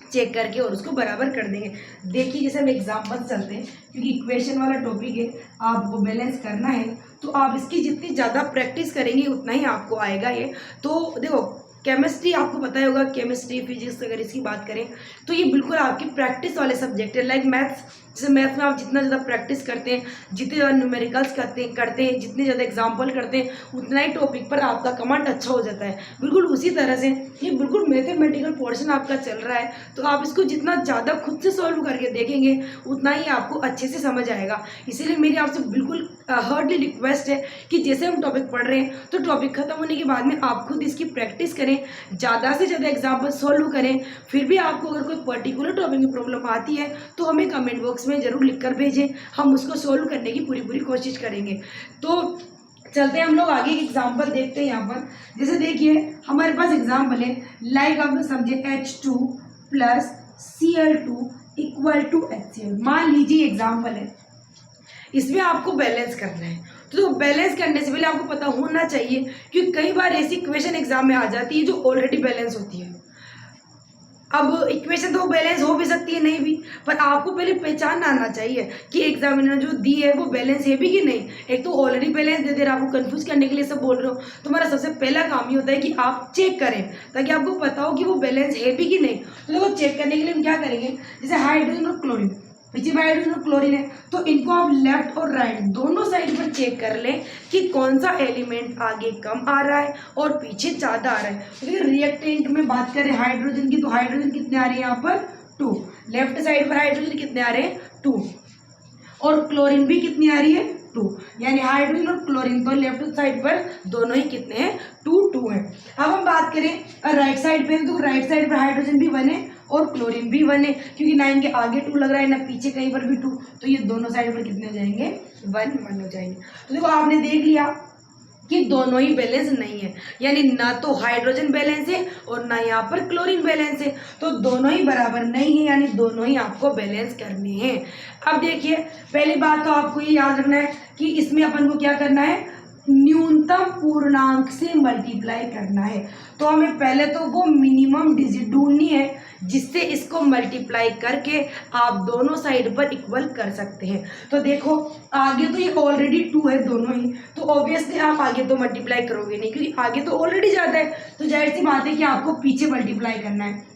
चेक करके और उसको बराबर कर देंगे। देखिए जैसे हम एग्जाम्पल चलते हैं, क्योंकि इक्वेशन वाला टॉपिक है, आपको बैलेंस करना है, तो आप इसकी जितनी ज़्यादा प्रैक्टिस करेंगे उतना ही आपको आएगा ये। तो देखो केमिस्ट्री आपको पता ही होगा, केमिस्ट्री फिजिक्स अगर इसकी बात करें तो ये बिल्कुल आपकी प्रैक्टिस वाले सब्जेक्ट है। लाइक मैथ्स, जैसे मैथ्स में आप जितना ज़्यादा प्रैक्टिस करते हैं, जितने ज़्यादा न्यूमेरिकल्स करते हैं, जितने ज़्यादा एग्जाम्पल करते हैं, उतना ही टॉपिक पर आपका कमांड अच्छा हो जाता है। बिल्कुल उसी तरह से ये बिल्कुल मैथमेटिकल पोर्शन आपका चल रहा है, तो आप इसको जितना ज़्यादा खुद से सॉल्व करके देखेंगे उतना ही आपको अच्छे से समझ आएगा। इसीलिए मेरी आपसे बिल्कुल हार्डली रिक्वेस्ट है कि जैसे हम टॉपिक पढ़ रहे हैं तो टॉपिक खत्म होने के बाद में आप खुद इसकी प्रैक्टिस करें, ज़्यादा से ज़्यादा एग्जाम्पल सॉल्व करें। फिर भी आपको अगर कोई पर्टिकुलर टॉपिक में प्रॉब्लम आती है तो हमें कमेंट बॉक्स में ज़रूर लिख कर भेजें, हम उसको सॉल्व करने की पूरी कोशिश करेंगे। तो चलते हैं हम लोग आगे एग्जाम्पल देखते हैं। यहाँ पर जैसे देखिए हमारे पास एग्जाम्पल है, लाइक आप लोग समझे H2 + Cl2 = HCl। मान लीजिए एग्जाम्पल है, इसमें आपको बैलेंस करना है। तो बैलेंस करने से पहले आपको पता होना चाहिए कि कई बार ऐसी इक्वेशन एग्जाम में आ जाती है जो ऑलरेडी बैलेंस होती है। अब इक्वेशन तो बैलेंस हो भी सकती है, नहीं भी, पर आपको पहले पहचान आना चाहिए कि एग्जामिनर जो दी है वो बैलेंस है भी कि नहीं। एक तो ऑलरेडी बैलेंस दे दे रहा, आपको कंफ्यूज करने के लिए सब बोल रहे हो, तो हमारा सबसे पहला काम ये होता है कि आप चेक करें ताकि आपको पता हो कि वो बैलेंस है भी कि नहीं। तो देखो चेक करने के लिए हम क्या करेंगे, जैसे हाइड्रोजन और क्लोरीन, पीछे में हाइड्रोजन और क्लोरीन है, तो इनको आप लेफ्ट और राइट दोनों साइड पर चेक कर लें कि कौन सा एलिमेंट आगे कम आ रहा है और पीछे ज़्यादा आ रहा है। तो रिएक्टेंट में बात करें हाइड्रोजन की, तो हाइड्रोजन कितने आ रहे हैं यहाँ पर 2, लेफ्ट साइड पर हाइड्रोजन कितने आ रहे हैं 2, और क्लोरीन भी कितनी आ रही है 2, यानी हाइड्रोजन और क्लोरीन तो लेफ्ट साइड पर दोनों ही कितने हैं 2 है। अब हम बात करें राइट साइड पे, तो राइट साइड पर हाइड्रोजन भी 1 है और क्लोरीन भी 1 है, क्योंकि 9 के आगे 2 लग रहा है ना पीछे कहीं पर भी 2, तो ये दोनों साइड पर कितने हो जाएंगे 1 हो जाएंगे। तो देखो आपने देख लिया कि दोनों ही बैलेंस नहीं है, यानी ना तो हाइड्रोजन बैलेंस है और ना यहाँ पर क्लोरीन बैलेंस है, तो दोनों ही बराबर नहीं है, यानी दोनों ही आपको बैलेंस करने हैं। अब देखिए पहली बात तो आपको ये याद रखना है कि इसमें अपन को क्या करना है, न्यूनतम पूर्णांक से मल्टीप्लाई करना है। तो हमें पहले तो वो मिनिमम डिजिट ढूंढनी है जिससे इसको मल्टीप्लाई करके आप दोनों साइड पर इक्वल कर सकते हैं। तो देखो आगे तो ये ऑलरेडी 2 है दोनों ही, तो ऑब्वियसली आप आगे तो मल्टीप्लाई करोगे नहीं क्योंकि आगे तो ऑलरेडी ज़्यादा है, तो जाहिर सी बात है कि आपको पीछे मल्टीप्लाई करना है।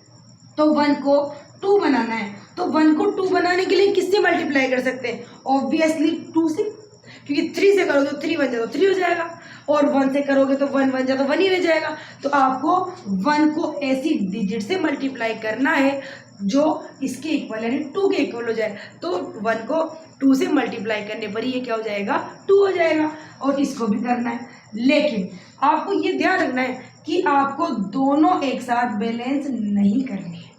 तो 1 को 2 बनाना है, तो 1 को 2 बनाने के लिए किससे मल्टीप्लाई कर सकते हैं, ऑब्वियसली 2 से, क्योंकि 3 से करोगे तो 3 बन जाए तो 3 हो जाएगा, और 1 से करोगे तो 1 बन जाए तो 1 ही रह जाएगा। तो आपको 1 को ऐसी डिजिट से मल्टीप्लाई करना है जो इसके इक्वल यानी 2 के इक्वल हो जाए। तो 1 को 2 से मल्टीप्लाई करने पर ये क्या हो जाएगा 2 हो जाएगा, और इसको भी करना है। लेकिन आपको ये ध्यान रखना है कि आपको दोनों एक साथ बैलेंस नहीं करनी है।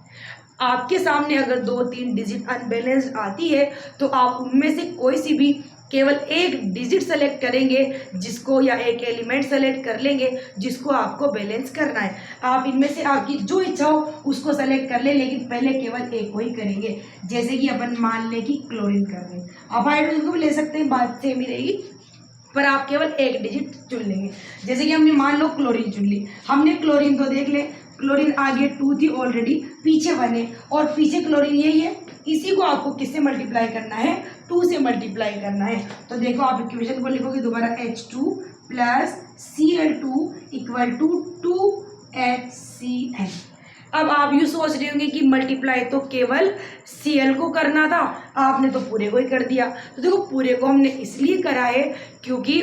आपके सामने अगर 2-3 डिजिट अनबैलेंस्ड आती है तो आप उनमें से कोई सी भी केवल एक डिजिट सेलेक्ट करेंगे जिसको, या एक एलिमेंट सेलेक्ट कर लेंगे जिसको आपको बैलेंस करना है। आप इनमें से आपकी जो इच्छा हो उसको सेलेक्ट कर ले, लेकिन पहले केवल एक को ही करेंगे। जैसे कि अपन मान लें कि क्लोरीन कर रहे हैं, आप हाइड्रोजन को भी ले सकते हैं, बात सेम ही रहेगी, पर आप केवल एक डिजिट चुन लेंगे। जैसे कि हमने मान लो क्लोरीन चुन ली, हमने क्लोरीन तो देख ले, क्लोरीन आगे 2 थी ऑलरेडी, पीछे 1 है और पीछे क्लोरीन यही है। इसी को आपको किससे मल्टीप्लाई करना है, 2 से मल्टीप्लाई करना है। तो देखो आप इक्वेशन को लिखोगे दोबारा, H2 plus Cl2 equal to 2HCl। अब आप यूँ सोच रहे होंगे कि मल्टीप्लाई तो केवल Cl को करना था, आपने तो पूरे को ही कर दिया। तो देखो पूरे को हमने इसलिए करा है क्योंकि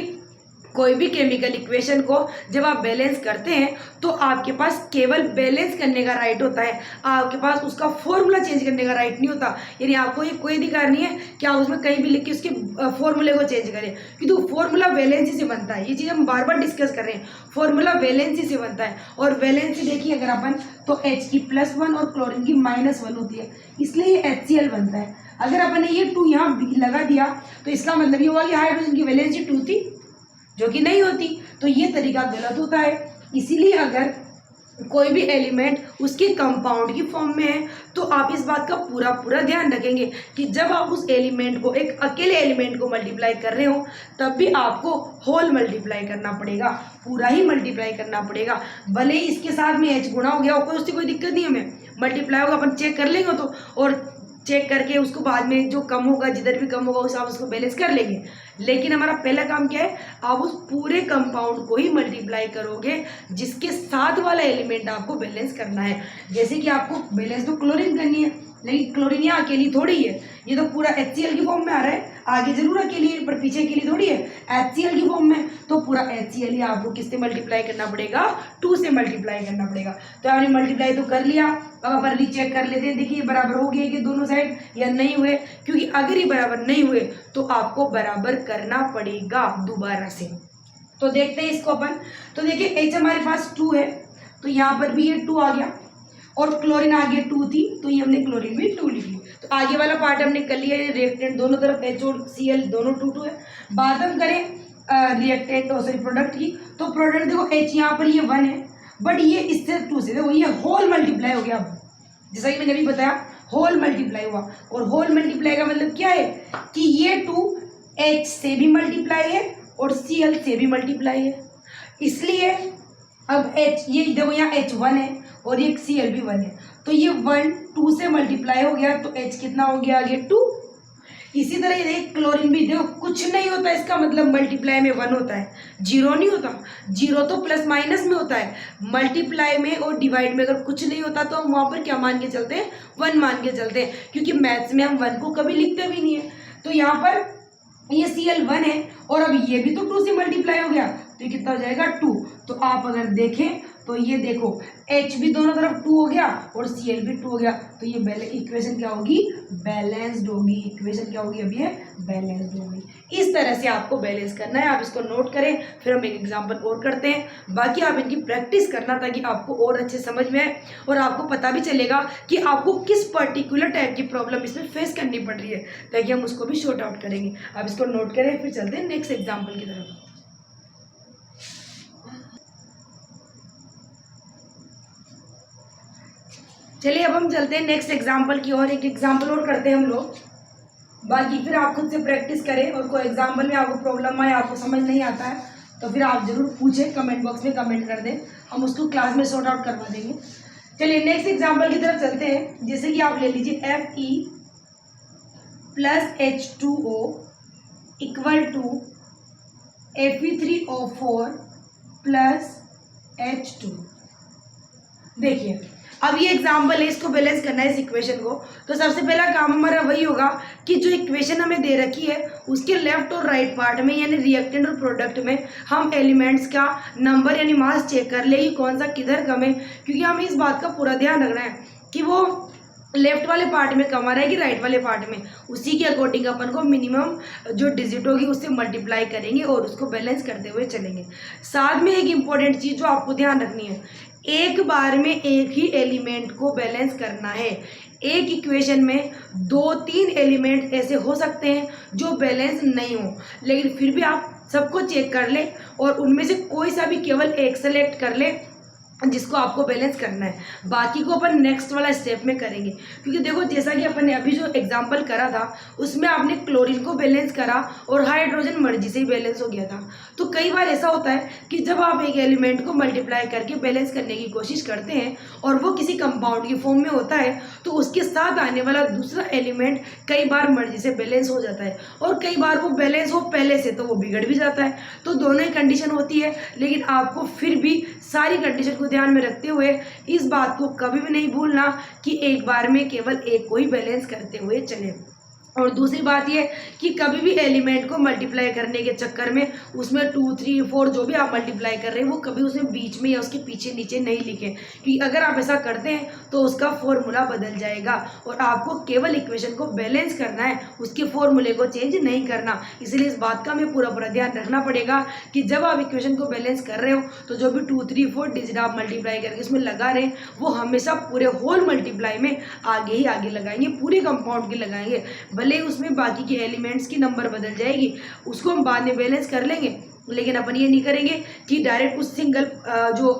कोई भी केमिकल इक्वेशन को जब आप बैलेंस करते हैं तो आपके पास केवल बैलेंस करने का राइट होता है, आपके पास उसका फॉर्मूला चेंज करने का राइट नहीं होता। यानी आपको ये कोई अधिकार नहीं है कि आप उसमें कहीं भी लिख के उसके फॉर्मूले को चेंज करें, क्योंकि फॉर्मूला वैलेंसी से बनता है। ये चीज़ हम बार बार डिस्कस कर रहे हैं, फॉर्मूला वैलेंसी से बनता है। और वैलेंसी देखिए अगर अपन, तो H की +1 और क्लोरीन की -1 होती है, इसलिए ये HCl बनता है। अगर अपन ने ये 2 यहाँ लगा दिया तो इसका मतलब ये हुआ कि हाइड्रोजन की वैलेंसी 2 थी, जो कि नहीं होती। तो ये तरीका गलत होता है। इसीलिए अगर कोई भी एलिमेंट उसके कंपाउंड की फॉर्म में है तो आप इस बात का पूरा पूरा ध्यान रखेंगे कि जब आप उस एलिमेंट को, एक अकेले एलिमेंट को मल्टीप्लाई कर रहे हो, तब भी आपको होल मल्टीप्लाई करना पड़ेगा, पूरा ही मल्टीप्लाई करना पड़ेगा। भले ही इसके साथ में H गुणा हो गया हो, उससे कोई दिक्कत नहीं है, हमें मल्टीप्लाई होगा, अपन चेक कर लेंगे तो, और चेक करके उसको बाद में जो कम होगा, जिधर भी कम होगा उस आप उसको बैलेंस कर लेंगे। लेकिन हमारा पहला काम क्या है, आप उस पूरे कंपाउंड को ही मल्टीप्लाई करोगे जिसके साथ वाला एलिमेंट आपको बैलेंस करना है। जैसे कि आपको बैलेंस तो क्लोरीन करनी है, लेकिन क्लोरीन यहाँ अकेली थोड़ी है, ये तो पूरा HCl की फॉर्म में आ रहा है, आगे जरूर अकेली है पर पीछे अकेली थोड़ी है, HCl की फॉर्म में। तो पूरा HCl ही आपको किससे मल्टीप्लाई करना पड़ेगा, 2 से मल्टीप्लाई करना पड़ेगा। तो आपने मल्टीप्लाई तो कर लिया, अब अपन रीचेक कर लेते हैं, देखिए बराबर हो गए कि दोनों साइड या नहीं हुए, क्योंकि अगर ये बराबर नहीं हुए तो आपको बराबर करना पड़ेगा दोबारा से। तो देखते हैं इसको अपन। तो देखिए H हमारे पास 2 है, तो यहाँ पर भी ये 2 आ गया, और क्लोरीन आगे 2 थी तो ये हमने क्लोरीन भी 2 लिख ली। तो आगे वाला पार्ट हमने कर लिया, रिएक्टेंट दोनों तरफ H और Cl दोनों 2 है। बात हम करें रिएक्टेंट और सॉरी प्रोडक्ट की, तो प्रोडक्ट देखो H यहाँ पर ये 1 है, बट ये इससे 2 से देखो ये होल मल्टीप्लाई हो गया। अब जैसा कि मैंने अभी बताया होल मल्टीप्लाई हुआ, और होल मल्टीप्लाई का मतलब क्या है कि ये 2 H से भी मल्टीप्लाई है और Cl से भी मल्टीप्लाई है। इसलिए अब H, ये देखो यहाँ H 1 है और ये Cl भी 1 है, तो ये 1 2 से मल्टीप्लाई हो गया, तो H कितना हो गया आगे 2। इसी तरह ये क्लोरीन भी देखो कुछ नहीं होता, इसका मतलब मल्टीप्लाई में 1 होता है, 0 नहीं होता। 0 तो प्लस माइनस में होता है, मल्टीप्लाई में और डिवाइड में अगर कुछ नहीं होता तो हम वहाँ पर क्या मान के चलते हैं, 1 मान के चलते हैं, क्योंकि मैथ्स में हम 1 को कभी लिखते भी नहीं है। तो यहाँ पर ये Cl 1 है और अब ये भी तो 2 से मल्टीप्लाई हो गया, तो ये कितना हो जाएगा 2। तो आप अगर देखें तो ये देखो H भी दोनों तरफ 2 हो गया और Cl भी 2 हो गया, तो ये इक्वेशन क्या होगी, बैलेंस्ड होगी। इक्वेशन क्या होगी, अब ये बैलेंस्ड होगी। इस तरह से आपको बैलेंस करना है, आप इसको नोट करें, फिर हम एक एग्जांपल और करते हैं। बाकी आप इनकी प्रैक्टिस करना ताकि आपको और अच्छे समझ में आए और आपको पता भी चलेगा कि आपको किस पर्टिकुलर टाइप की प्रॉब्लम इसमें फेस करनी पड़ रही है, ताकि हम उसको भी शॉर्ट आउट करेंगे। आप इसको नोट करें, फिर चलते हैं नेक्स्ट एग्जाम्पल की तरफ। चलिए अब हम चलते हैं नेक्स्ट एग्जाम्पल की और, एक एग्जाम्पल और करते हैं हम लोग। बाकी फिर आप खुद से प्रैक्टिस करें, और कोई एग्जाम्पल में आपको प्रॉब्लम आए, आपको समझ नहीं आता है तो फिर आप जरूर पूछें, कमेंट बॉक्स में कमेंट कर दें, हम उसको क्लास में सॉर्ट आउट करवा देंगे। चलिए नेक्स्ट एग्जाम्पल की तरफ चलते हैं। जैसे कि आप ले लीजिए Fe plus H2O equal to Fe3O4 plus H2। देखिए अब ये एग्जाम्पल है, इसको बैलेंस करना है इस इक्वेशन को। तो सबसे पहला काम हमारा वही होगा कि जो इक्वेशन हमें दे रखी है उसके लेफ्ट और राइट पार्ट में यानी रिएक्टेंट और प्रोडक्ट में हम एलिमेंट्स का नंबर यानी मास चेक कर ले कि कौन सा किधर कम है, क्योंकि हमें इस बात का पूरा ध्यान रखना है कि वो लेफ्ट वाले पार्ट में कम आ रहा है कि राइट वाले पार्ट में। उसी के अकॉर्डिंग अपन को मिनिमम जो डिजिट होगी उससे मल्टीप्लाई करेंगे और उसको बैलेंस करते हुए चलेंगे। साथ में एक इम्पॉर्टेंट चीज़ जो आपको ध्यान रखनी है, एक बार में एक ही एलिमेंट को बैलेंस करना है। एक इक्वेशन में 2-3 एलिमेंट ऐसे हो सकते हैं जो बैलेंस नहीं हो, लेकिन फिर भी आप सबको चेक कर ले और उनमें से कोई सा भी केवल एक सेलेक्ट कर ले जिसको आपको बैलेंस करना है। बाकी को अपन नेक्स्ट वाला स्टेप में करेंगे, क्योंकि देखो जैसा कि अपन ने अभी जो एग्जांपल करा था उसमें आपने क्लोरीन को बैलेंस करा और हाइड्रोजन मर्जी से ही बैलेंस हो गया था। तो कई बार ऐसा होता है कि जब आप एक एलिमेंट को मल्टीप्लाई करके बैलेंस करने की कोशिश करते हैं और वो किसी कंपाउंड की फॉर्म में होता है तो उसके साथ आने वाला दूसरा एलिमेंट कई बार मर्जी से बैलेंस हो जाता है और कई बार वो बैलेंस हो पहले से तो वो बिगड़ भी जाता है। तो दोनों ही कंडीशन होती है, लेकिन आपको फिर भी सारी कंडीशन को ध्यान में रखते हुए इस बात को कभी भी नहीं भूलना कि एक बार में केवल एक को ही बैलेंस करते हुए चले। और दूसरी बात ये कि कभी भी एलिमेंट को मल्टीप्लाई करने के चक्कर में उसमें 2, 3, 4 जो भी आप मल्टीप्लाई कर रहे हैं वो कभी उसमें बीच में या उसके पीछे नीचे नहीं लिखें, क्योंकि अगर आप ऐसा करते हैं तो उसका फॉर्मूला बदल जाएगा और आपको केवल इक्वेशन को बैलेंस करना है, उसके फॉर्मूले को चेंज नहीं करना। इसलिए इस बात का हमें पूरा ध्यान रखना पड़ेगा कि जब आप इक्वेशन को बैलेंस कर रहे हो तो जो भी 2, 3, 4 डिजिट आप मल्टीप्लाई करके उसमें लगा रहे हैं वो हमेशा पूरे होल मल्टीप्लाई में आगे ही आगे लगाएंगे, पूरे कंपाउंड के लगाएंगे। भले उसमें बाकी के एलिमेंट्स की नंबर बदल जाएगी, उसको हम बाद में बैलेंस कर लेंगे, लेकिन अपन ये नहीं करेंगे कि डायरेक्ट उस सिंगल जो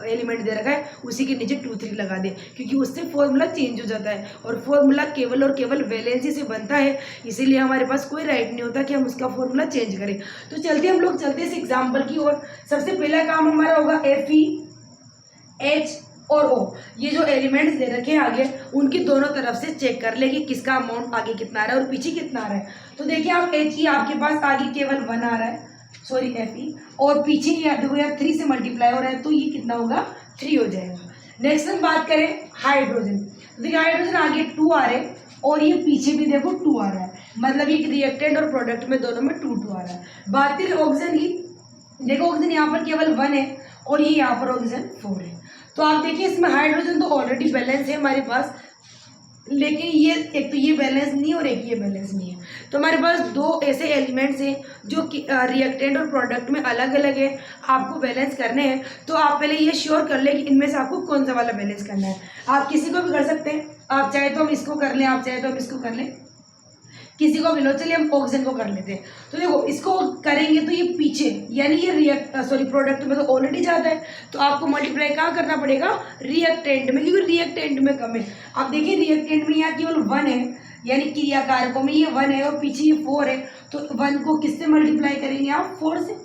एलिमेंट दे रखा है उसी के नीचे 2, 3 लगा दे, क्योंकि उससे फॉर्मूला चेंज हो जाता है और फॉर्मूला केवल और केवल वैलेंसी से बनता है। इसीलिए हमारे पास कोई राइट नहीं होता कि हम उसका फॉर्मूला चेंज करें। तो चलते हम लोग चलते इस एग्जाम्पल की ओर। सबसे पहला काम हमारा होगा FeH और O, ये जो एलिमेंट्स दे रखे हैं आगे उनकी दोनों तरफ से चेक कर ले कि किसका अमाउंट आगे कितना आ रहा है और पीछे कितना आ रहा है। तो देखिए आप He आपके पास आगे केवल 1 आ रहा है, सॉरी Fe, और पीछे देखो यार 3 से मल्टीप्लाई हो रहा है तो ये कितना होगा 3 हो जाएगा। नेक्स्ट हम बात करें हाइड्रोजन। तो देखिए हाइड्रोजन आगे 2 आ रहे हैं और ये पीछे भी देखो 2 आ रहा है, मतलब ये रिएक्टेंट और प्रोडक्ट में दोनों में 2 2 आ रहा है। बात करें ऑक्सीजन की, देखो ऑक्सीजन यहाँ पर केवल 1 है और ये यहाँ पर ऑक्सीजन 4 है। तो आप देखिए इसमें हाइड्रोजन तो ऑलरेडी बैलेंस है हमारे पास, लेकिन ये एक तो ये बैलेंस नहीं और एक ये बैलेंस नहीं है। तो हमारे पास दो ऐसे एलिमेंट्स हैं जो कि रिएक्टेंट और प्रोडक्ट में अलग अलग है, आपको बैलेंस करने हैं। तो आप पहले ये श्योर कर लें कि इनमें से आपको कौन सा वाला बैलेंस करना है। आप किसी को भी कर सकते हैं, आप चाहे तो हम इसको कर लें, आप चाहे तो हम इसको कर लें, किसी को भी लो। चलिए हम ऑक्सीजन को कर लेते हैं। तो देखो इसको करेंगे तो ये पीछे यानी ये प्रोडक्ट में तो ऑलरेडी जाता है, तो आपको मल्टीप्लाई कहाँ करना पड़ेगा, रिएक्टेंट में, क्योंकि रिएक्टेंट में कम है। आप देखिए रिएक्टेंट में यहाँ केवल 1 है, यानी क्रियाकारकों में ये 1 है और पीछे ये 4 है, तो 1 को किससे मल्टीप्लाई करेंगे आप, 4 से।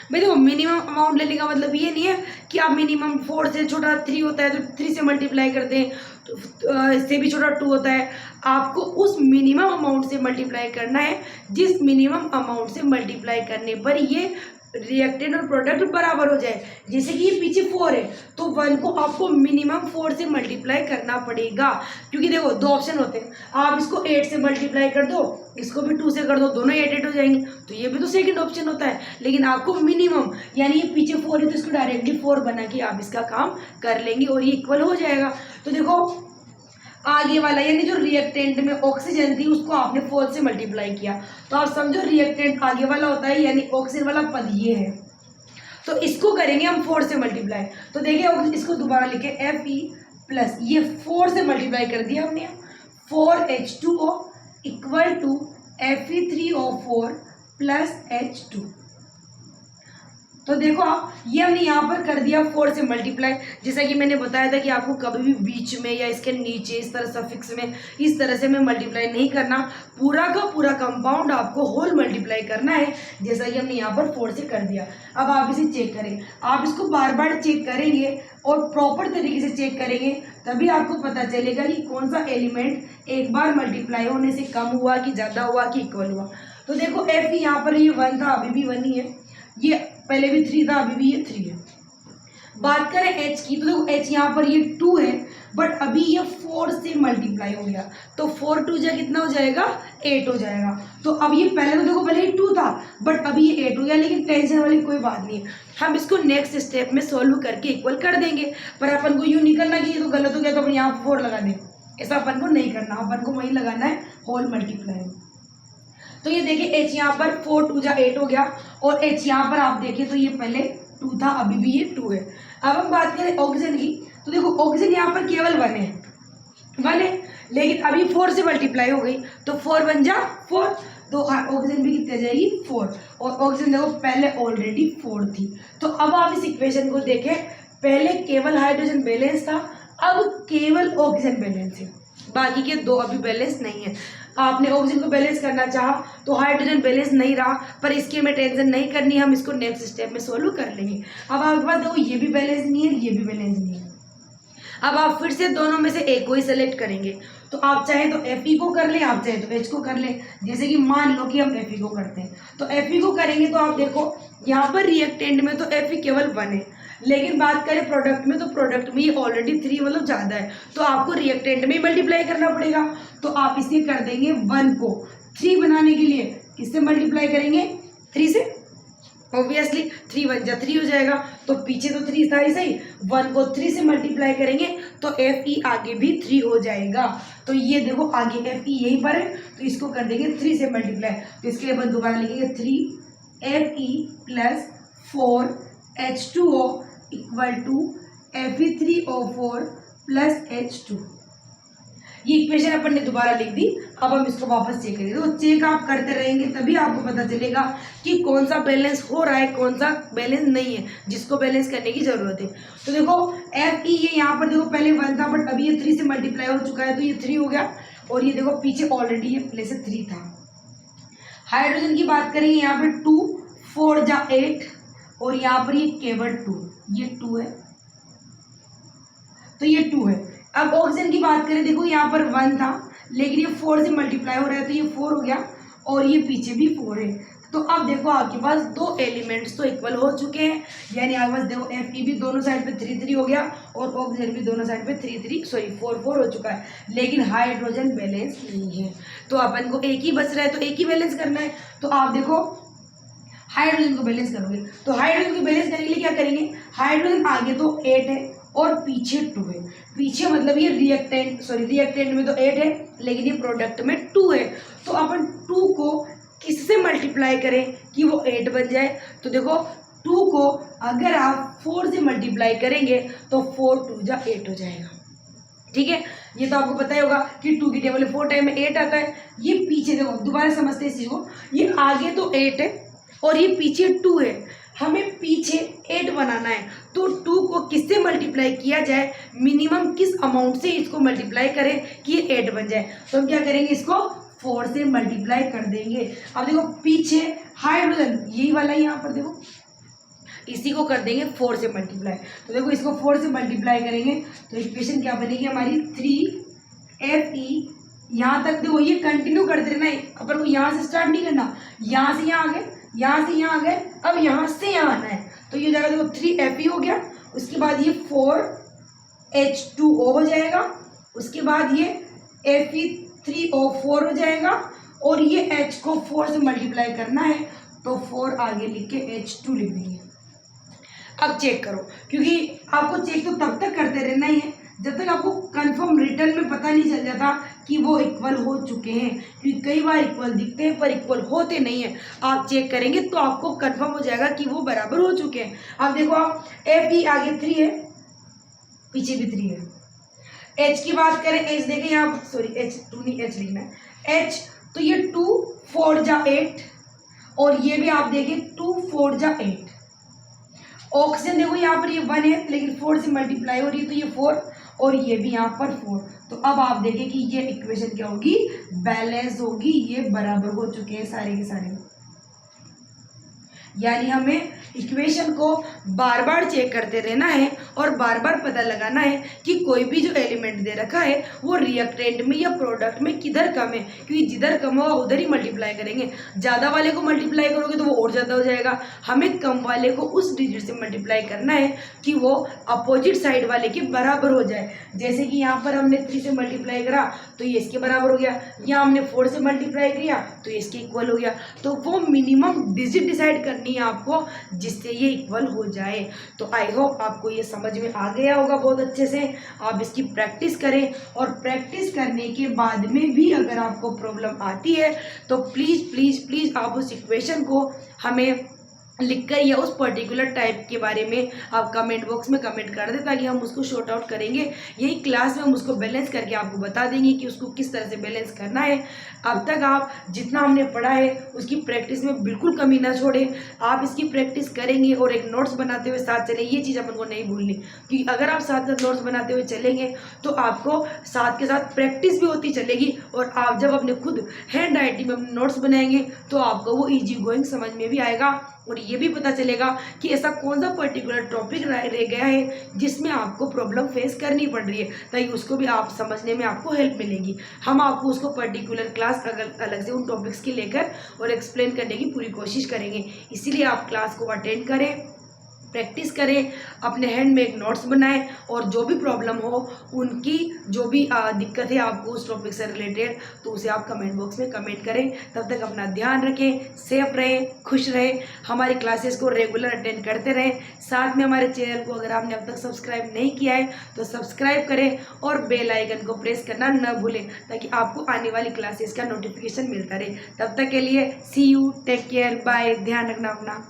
भाई देखो मिनिमम अमाउंट लेने का मतलब ये नहीं है कि आप मिनिमम 4 से छोटा 3 होता है तो 3 से मल्टीप्लाई करते हैं, तो इससे भी छोटा 2 होता है। आपको उस मिनिमम अमाउंट से मल्टीप्लाई करना है जिस मिनिमम अमाउंट से मल्टीप्लाई करने पर ये रिएक्टेंट और प्रोडक्ट बराबर हो जाए। जैसे कि ये पीछे 4 है तो 1 को आपको मिनिमम 4 से मल्टीप्लाई करना पड़ेगा, क्योंकि देखो 2 ऑप्शन होते हैं, आप इसको 8 से मल्टीप्लाई कर दो, इसको भी 2 से कर दो, दोनों 8 हो जाएंगे, तो ये भी तो सेकंड ऑप्शन होता है। लेकिन आपको मिनिमम यानी ये पीछे 4 है तो इसको डायरेक्टली 4 बना के आप इसका काम कर लेंगे और ये इक्वल हो जाएगा। तो देखो आगे वाला यानी जो रिएक्टेंट में ऑक्सीजन थी उसको आपने 4 से मल्टीप्लाई किया, तो आप समझो रिएक्टेंट आगे वाला होता है यानी ऑक्सीजन वाला पद ये है, तो इसको करेंगे हम 4 से मल्टीप्लाई। तो देखिए इसको दोबारा लिखे Fe प्लस ये 4 से मल्टीप्लाई कर दिया हमने, 4H2O equal to Fe3O4 plus H2। तो देखो आप ये हमने यहाँ पर कर दिया 4 से मल्टीप्लाई। जैसा कि मैंने बताया था कि आपको कभी भी बीच में या इसके नीचे इस तरह सफिक्स में इस तरह से हमें मल्टीप्लाई नहीं करना, पूरा का पूरा कंपाउंड आपको होल मल्टीप्लाई करना है, जैसा कि हमने यहाँ पर 4 से कर दिया। अब आप इसे चेक करें, आप इसको बार बार चेक करेंगे और प्रॉपर तरीके से चेक करेंगे तभी आपको पता चलेगा कि कौन सा एलिमेंट एक बार मल्टीप्लाई होने से कम हुआ कि ज़्यादा हुआ कि इक्वल हुआ। तो देखो Fe यहाँ पर ये 1 था, अभी भी 1 ही है, ये पहले भी 3 था, अभी भी ये 3 है। बात करें H की, तो देखो H यहाँ पर ये 2 है बट अभी ये 4 से मल्टीप्लाई हो गया, तो 4 2 जा कितना हो जाएगा, 8 हो जाएगा। तो अब ये पहले तो देखो भले ही 2 था बट अभी ये 8 हो गया, लेकिन टेंशन वाली कोई बात नहीं है, हम इसको नेक्स्ट स्टेप में सॉल्व करके इक्वल कर देंगे। पर अपन को यूँ नहीं करना कि ये तो गलत हो गया तो अपन यहाँ 4 लगा दें, ऐसा अपन को नहीं करना, अपन को वही लगाना है होल मल्टीप्लाई। तो ये देखिए H यहाँ पर 4 2 जा 8 हो गया और H यहाँ पर आप देखिए तो ये पहले 2 था, अभी भी ये 2 है। अब हम बात करें ऑक्सीजन की, तो देखो ऑक्सीजन यहाँ पर केवल 1 है, 1 है, लेकिन अभी 4 से मल्टीप्लाई हो गई तो 4 बन जा 4, तो ऑक्सीजन भी कितनी आ जाएगी 4, और ऑक्सीजन देखो पहले ऑलरेडी 4 थी। तो अब आप इस इक्वेशन को देखें, पहले केवल हाइड्रोजन बैलेंस था, अब केवल ऑक्सीजन बैलेंस है, बाकी के दो अभी बैलेंस नहीं है। आपने ऑक्सीजन को बैलेंस करना चाहा तो हाइड्रोजन बैलेंस नहीं रहा, पर इसकी हमें टेंशन नहीं करनी, हम इसको नेक्स्ट स्टेप में सोल्व कर लेंगे। अब आपके पास देखो ये भी बैलेंस नहीं है, ये भी बैलेंस नहीं है। अब आप फिर से दोनों में से एक को ही सेलेक्ट करेंगे, तो आप चाहे तो Fe को कर लें, आप चाहे तो H को कर लें। जैसे कि मान लो कि हम Fe को करते हैं, तो Fe को करेंगे तो आप देखो यहाँ पर रिएक्टेंट में तो Fe केवल 1 है, लेकिन बात करें प्रोडक्ट में तो प्रोडक्ट में ये ऑलरेडी 3 मतलब ज़्यादा है, तो आपको रिएक्टेंट में ही मल्टीप्लाई करना पड़ेगा। तो आप इसे कर देंगे 1 को 3 बनाने के लिए किससे मल्टीप्लाई करेंगे, 3 से। ऑब्वियसली 3 1 जा 3 हो जाएगा, तो पीछे तो 3 था ही सही, 1 को 3 से मल्टीप्लाई करेंगे तो Fe आगे भी 3 हो जाएगा। तो ये देखो आगे Fe यहीं पर है, तो इसको कर देंगे 3 से मल्टीप्लाई, तो इसके लिए अपन दोबारा लिखेंगे 3Fe plus 4H2O equal to Fe3O4 plus H2। ये इक्वेशन अपन ने दोबारा लिख दी। अब हम इसको वापस चेक करेंगे, तो चेक आप करते रहेंगे तभी आपको पता चलेगा कि कौन सा बैलेंस हो रहा है, कौन सा बैलेंस नहीं है, जिसको बैलेंस करने की जरूरत है। तो देखो Fe ये यहाँ पर देखो पहले 1 था, बट अभी ये 3 से मल्टीप्लाई हो चुका है, तो ये 3 हो गया, और ये देखो पीछे ऑलरेडी ये पहले से 3 था। हाइड्रोजन की बात करेंगे, यहाँ पे 2 4 जा 8, और यहाँ पर ये केवल 2, ये 2 है, तो ये 2 है। अब ऑक्सीजन की बात करें, देखो यहाँ पर 1 था, लेकिन ये 4 से मल्टीप्लाई हो रहा है, तो ये 4 हो गया, और ये पीछे भी 4 है। तो अब देखो आपके पास दो एलिमेंट्स तो इक्वल हो चुके हैं, यानी आपके पास देखो Fe भी दोनों साइड पे 3 3 हो गया, और ऑक्सीजन भी दोनों साइड पे 4 4 हो चुका है, लेकिन हाइड्रोजन बैलेंस नहीं है। तो अपन को एक ही बच रहा है, तो एक ही बैलेंस करना है। तो आप देखो हाइड्रोजन को बैलेंस करोगे, तो हाइड्रोजन को बैलेंस करने के लिए क्या करेंगे, हाइड्रोजन आगे तो 8 है और पीछे 2 है, पीछे मतलब ये रिएक्टेंट में तो 8 है, लेकिन ये प्रोडक्ट में 2 है। तो अपन 2 को किससे मल्टीप्लाई करें कि वो 8 बन जाए, तो देखो 2 को अगर आप 4 से मल्टीप्लाई करेंगे तो 4 2 जा 8 हो जाएगा। ठीक है, ये तो आपको पता ही होगा कि 2 की टेबल 4 टाइम में 8 आता है। ये पीछे देखो, दोबारा समझते हैं इस चीज को, ये आगे तो 8 है और ये पीछे 2 है, हमें पीछे 8 बनाना है, तो 2 को किससे मल्टीप्लाई किया जाए, मिनिमम किस अमाउंट से इसको मल्टीप्लाई करें कि ये 8 बन जाए। तो हम क्या करेंगे, इसको 4 से मल्टीप्लाई कर देंगे। अब देखो पीछे हाइड्रोजन यही वाला है, यहाँ पर देखो इसी को कर देंगे 4 से मल्टीप्लाई। तो देखो इसको 4 से मल्टीप्लाई करेंगे तो इक्वेशन क्या बनेगी हमारी, 3Fe, यहाँ तक देखो ये कंटिन्यू करते रहना है, अपन को यहाँ से स्टार्ट नहीं करना, यहाँ से यहाँ आ गए, यहाँ से यहाँ आ गए, अब यहाँ से यहाँ आना है। तो ये जगह देखो 3Fe हो गया, उसके बाद ये 4H2O हो जाएगा, उसके बाद ये Fe3O4 हो जाएगा, और ये H को 4 से मल्टीप्लाई करना है तो 4 आगे लिख के H2 लिख देंगे। अब चेक करो, क्योंकि आपको चेक तो तब तक करते रहना ही है जब तक आपको कंफर्म रिटर्न में पता नहीं चल जाता कि वो इक्वल हो चुके हैं, क्योंकि कई बार इक्वल दिखते हैं पर इक्वल होते नहीं है। आप चेक करेंगे तो आपको कंफर्म हो जाएगा कि वो बराबर हो चुके हैं। अब देखो आप Fe आगे 3 है, पीछे भी 3 है। H की बात करें, H देखें यहाँ, सॉरी H2 नहीं, H लिखना है, H, तो ये 2 4 जा 8, और ये भी आप देखें 2 4 जा 8। ऑक्सीजन देखो यहाँ पर ये 1 है, लेकिन 4 से मल्टीप्लाई हो रही है तो ये 4, और ये भी यहाँ पर 4। तो अब आप देखें कि ये इक्वेशन क्या होगी, बैलेंस होगी, ये बराबर हो चुके हैं सारे के सारे। यानी हमें इक्वेशन को बार बार चेक करते रहना है और बार बार पता लगाना है कि कोई भी जो एलिमेंट दे रखा है वो रिएक्टेंट में या प्रोडक्ट में किधर कम है, क्योंकि जिधर कम होगा उधर ही मल्टीप्लाई करेंगे। ज़्यादा वाले को मल्टीप्लाई करोगे तो वो और ज़्यादा हो जाएगा, हमें कम वाले को उस डिजिट से मल्टीप्लाई करना है कि वो अपोजिट साइड वाले के बराबर हो जाए। जैसे कि यहाँ पर हमने 3 से मल्टीप्लाई करा तो ये इसके बराबर हो गया, यहाँ हमने 4 से मल्टीप्लाई किया तो ये इसके इक्वल हो गया। तो वो मिनिमम डिजिट डिसाइड करनी है आपको जिससे ये इक्वल हो जाए। तो आई होप आपको ये समझ में आ गया होगा बहुत अच्छे से। आप इसकी प्रैक्टिस करें, और प्रैक्टिस करने के बाद में भी अगर आपको प्रॉब्लम आती है तो प्लीज़ प्लीज़ प्लीज़ आप उस इक्वेशन को हमें लिखकर या उस पर्टिकुलर टाइप के बारे में आप कमेंट बॉक्स में कमेंट कर दें, ताकि हम उसको शॉर्ट आउट करेंगे। यही क्लास में हम उसको बैलेंस करके आपको बता देंगे कि उसको किस तरह से बैलेंस करना है। अब तक आप जितना हमने पढ़ा है उसकी प्रैक्टिस में बिल्कुल कमी ना छोड़ें। आप इसकी प्रैक्टिस करेंगे और एक नोट्स बनाते हुए साथ चलें, ये चीज़ अपन को नहीं भूलनी, क्योंकि अगर आप साथ साथ नोट्स बनाते हुए चलेंगे तो आपको साथ के साथ प्रैक्टिस भी होती चलेगी, और आप जब अपने खुद हैंड राइटिंग में अपने नोट्स बनाएंगे तो आपको वो ईजी गोइंग समझ में भी आएगा, और ये भी पता चलेगा कि ऐसा कौन सा पर्टिकुलर टॉपिक रह गया है जिसमें आपको प्रॉब्लम फेस करनी पड़ रही है, ताकि उसको भी आप समझने में आपको हेल्प मिलेगी। हम आपको उसको पर्टिकुलर क्लास अलग से उन टॉपिक्स की लेकर और एक्सप्लेन करने की पूरी कोशिश करेंगे। इसीलिए आप क्लास को अटेंड करें, प्रैक्टिस करें, अपने हैंड में एक नोट्स बनाएं, और जो भी प्रॉब्लम हो, उनकी जो भी दिक्कत है आपको उस टॉपिक से रिलेटेड, तो उसे आप कमेंट बॉक्स में कमेंट करें। तब तक अपना ध्यान रखें, सेफ रहें, खुश रहें, हमारी क्लासेस को रेगुलर अटेंड करते रहें। साथ में हमारे चैनल को अगर आपने अब तक सब्सक्राइब नहीं किया है तो सब्सक्राइब करें और बेल आइकन को प्रेस करना न भूलें, ताकि आपको आने वाली क्लासेस का नोटिफिकेशन मिलता रहे। तब तक के लिए सी यू, टेक केयर, बाय, ध्यान रखना अपना।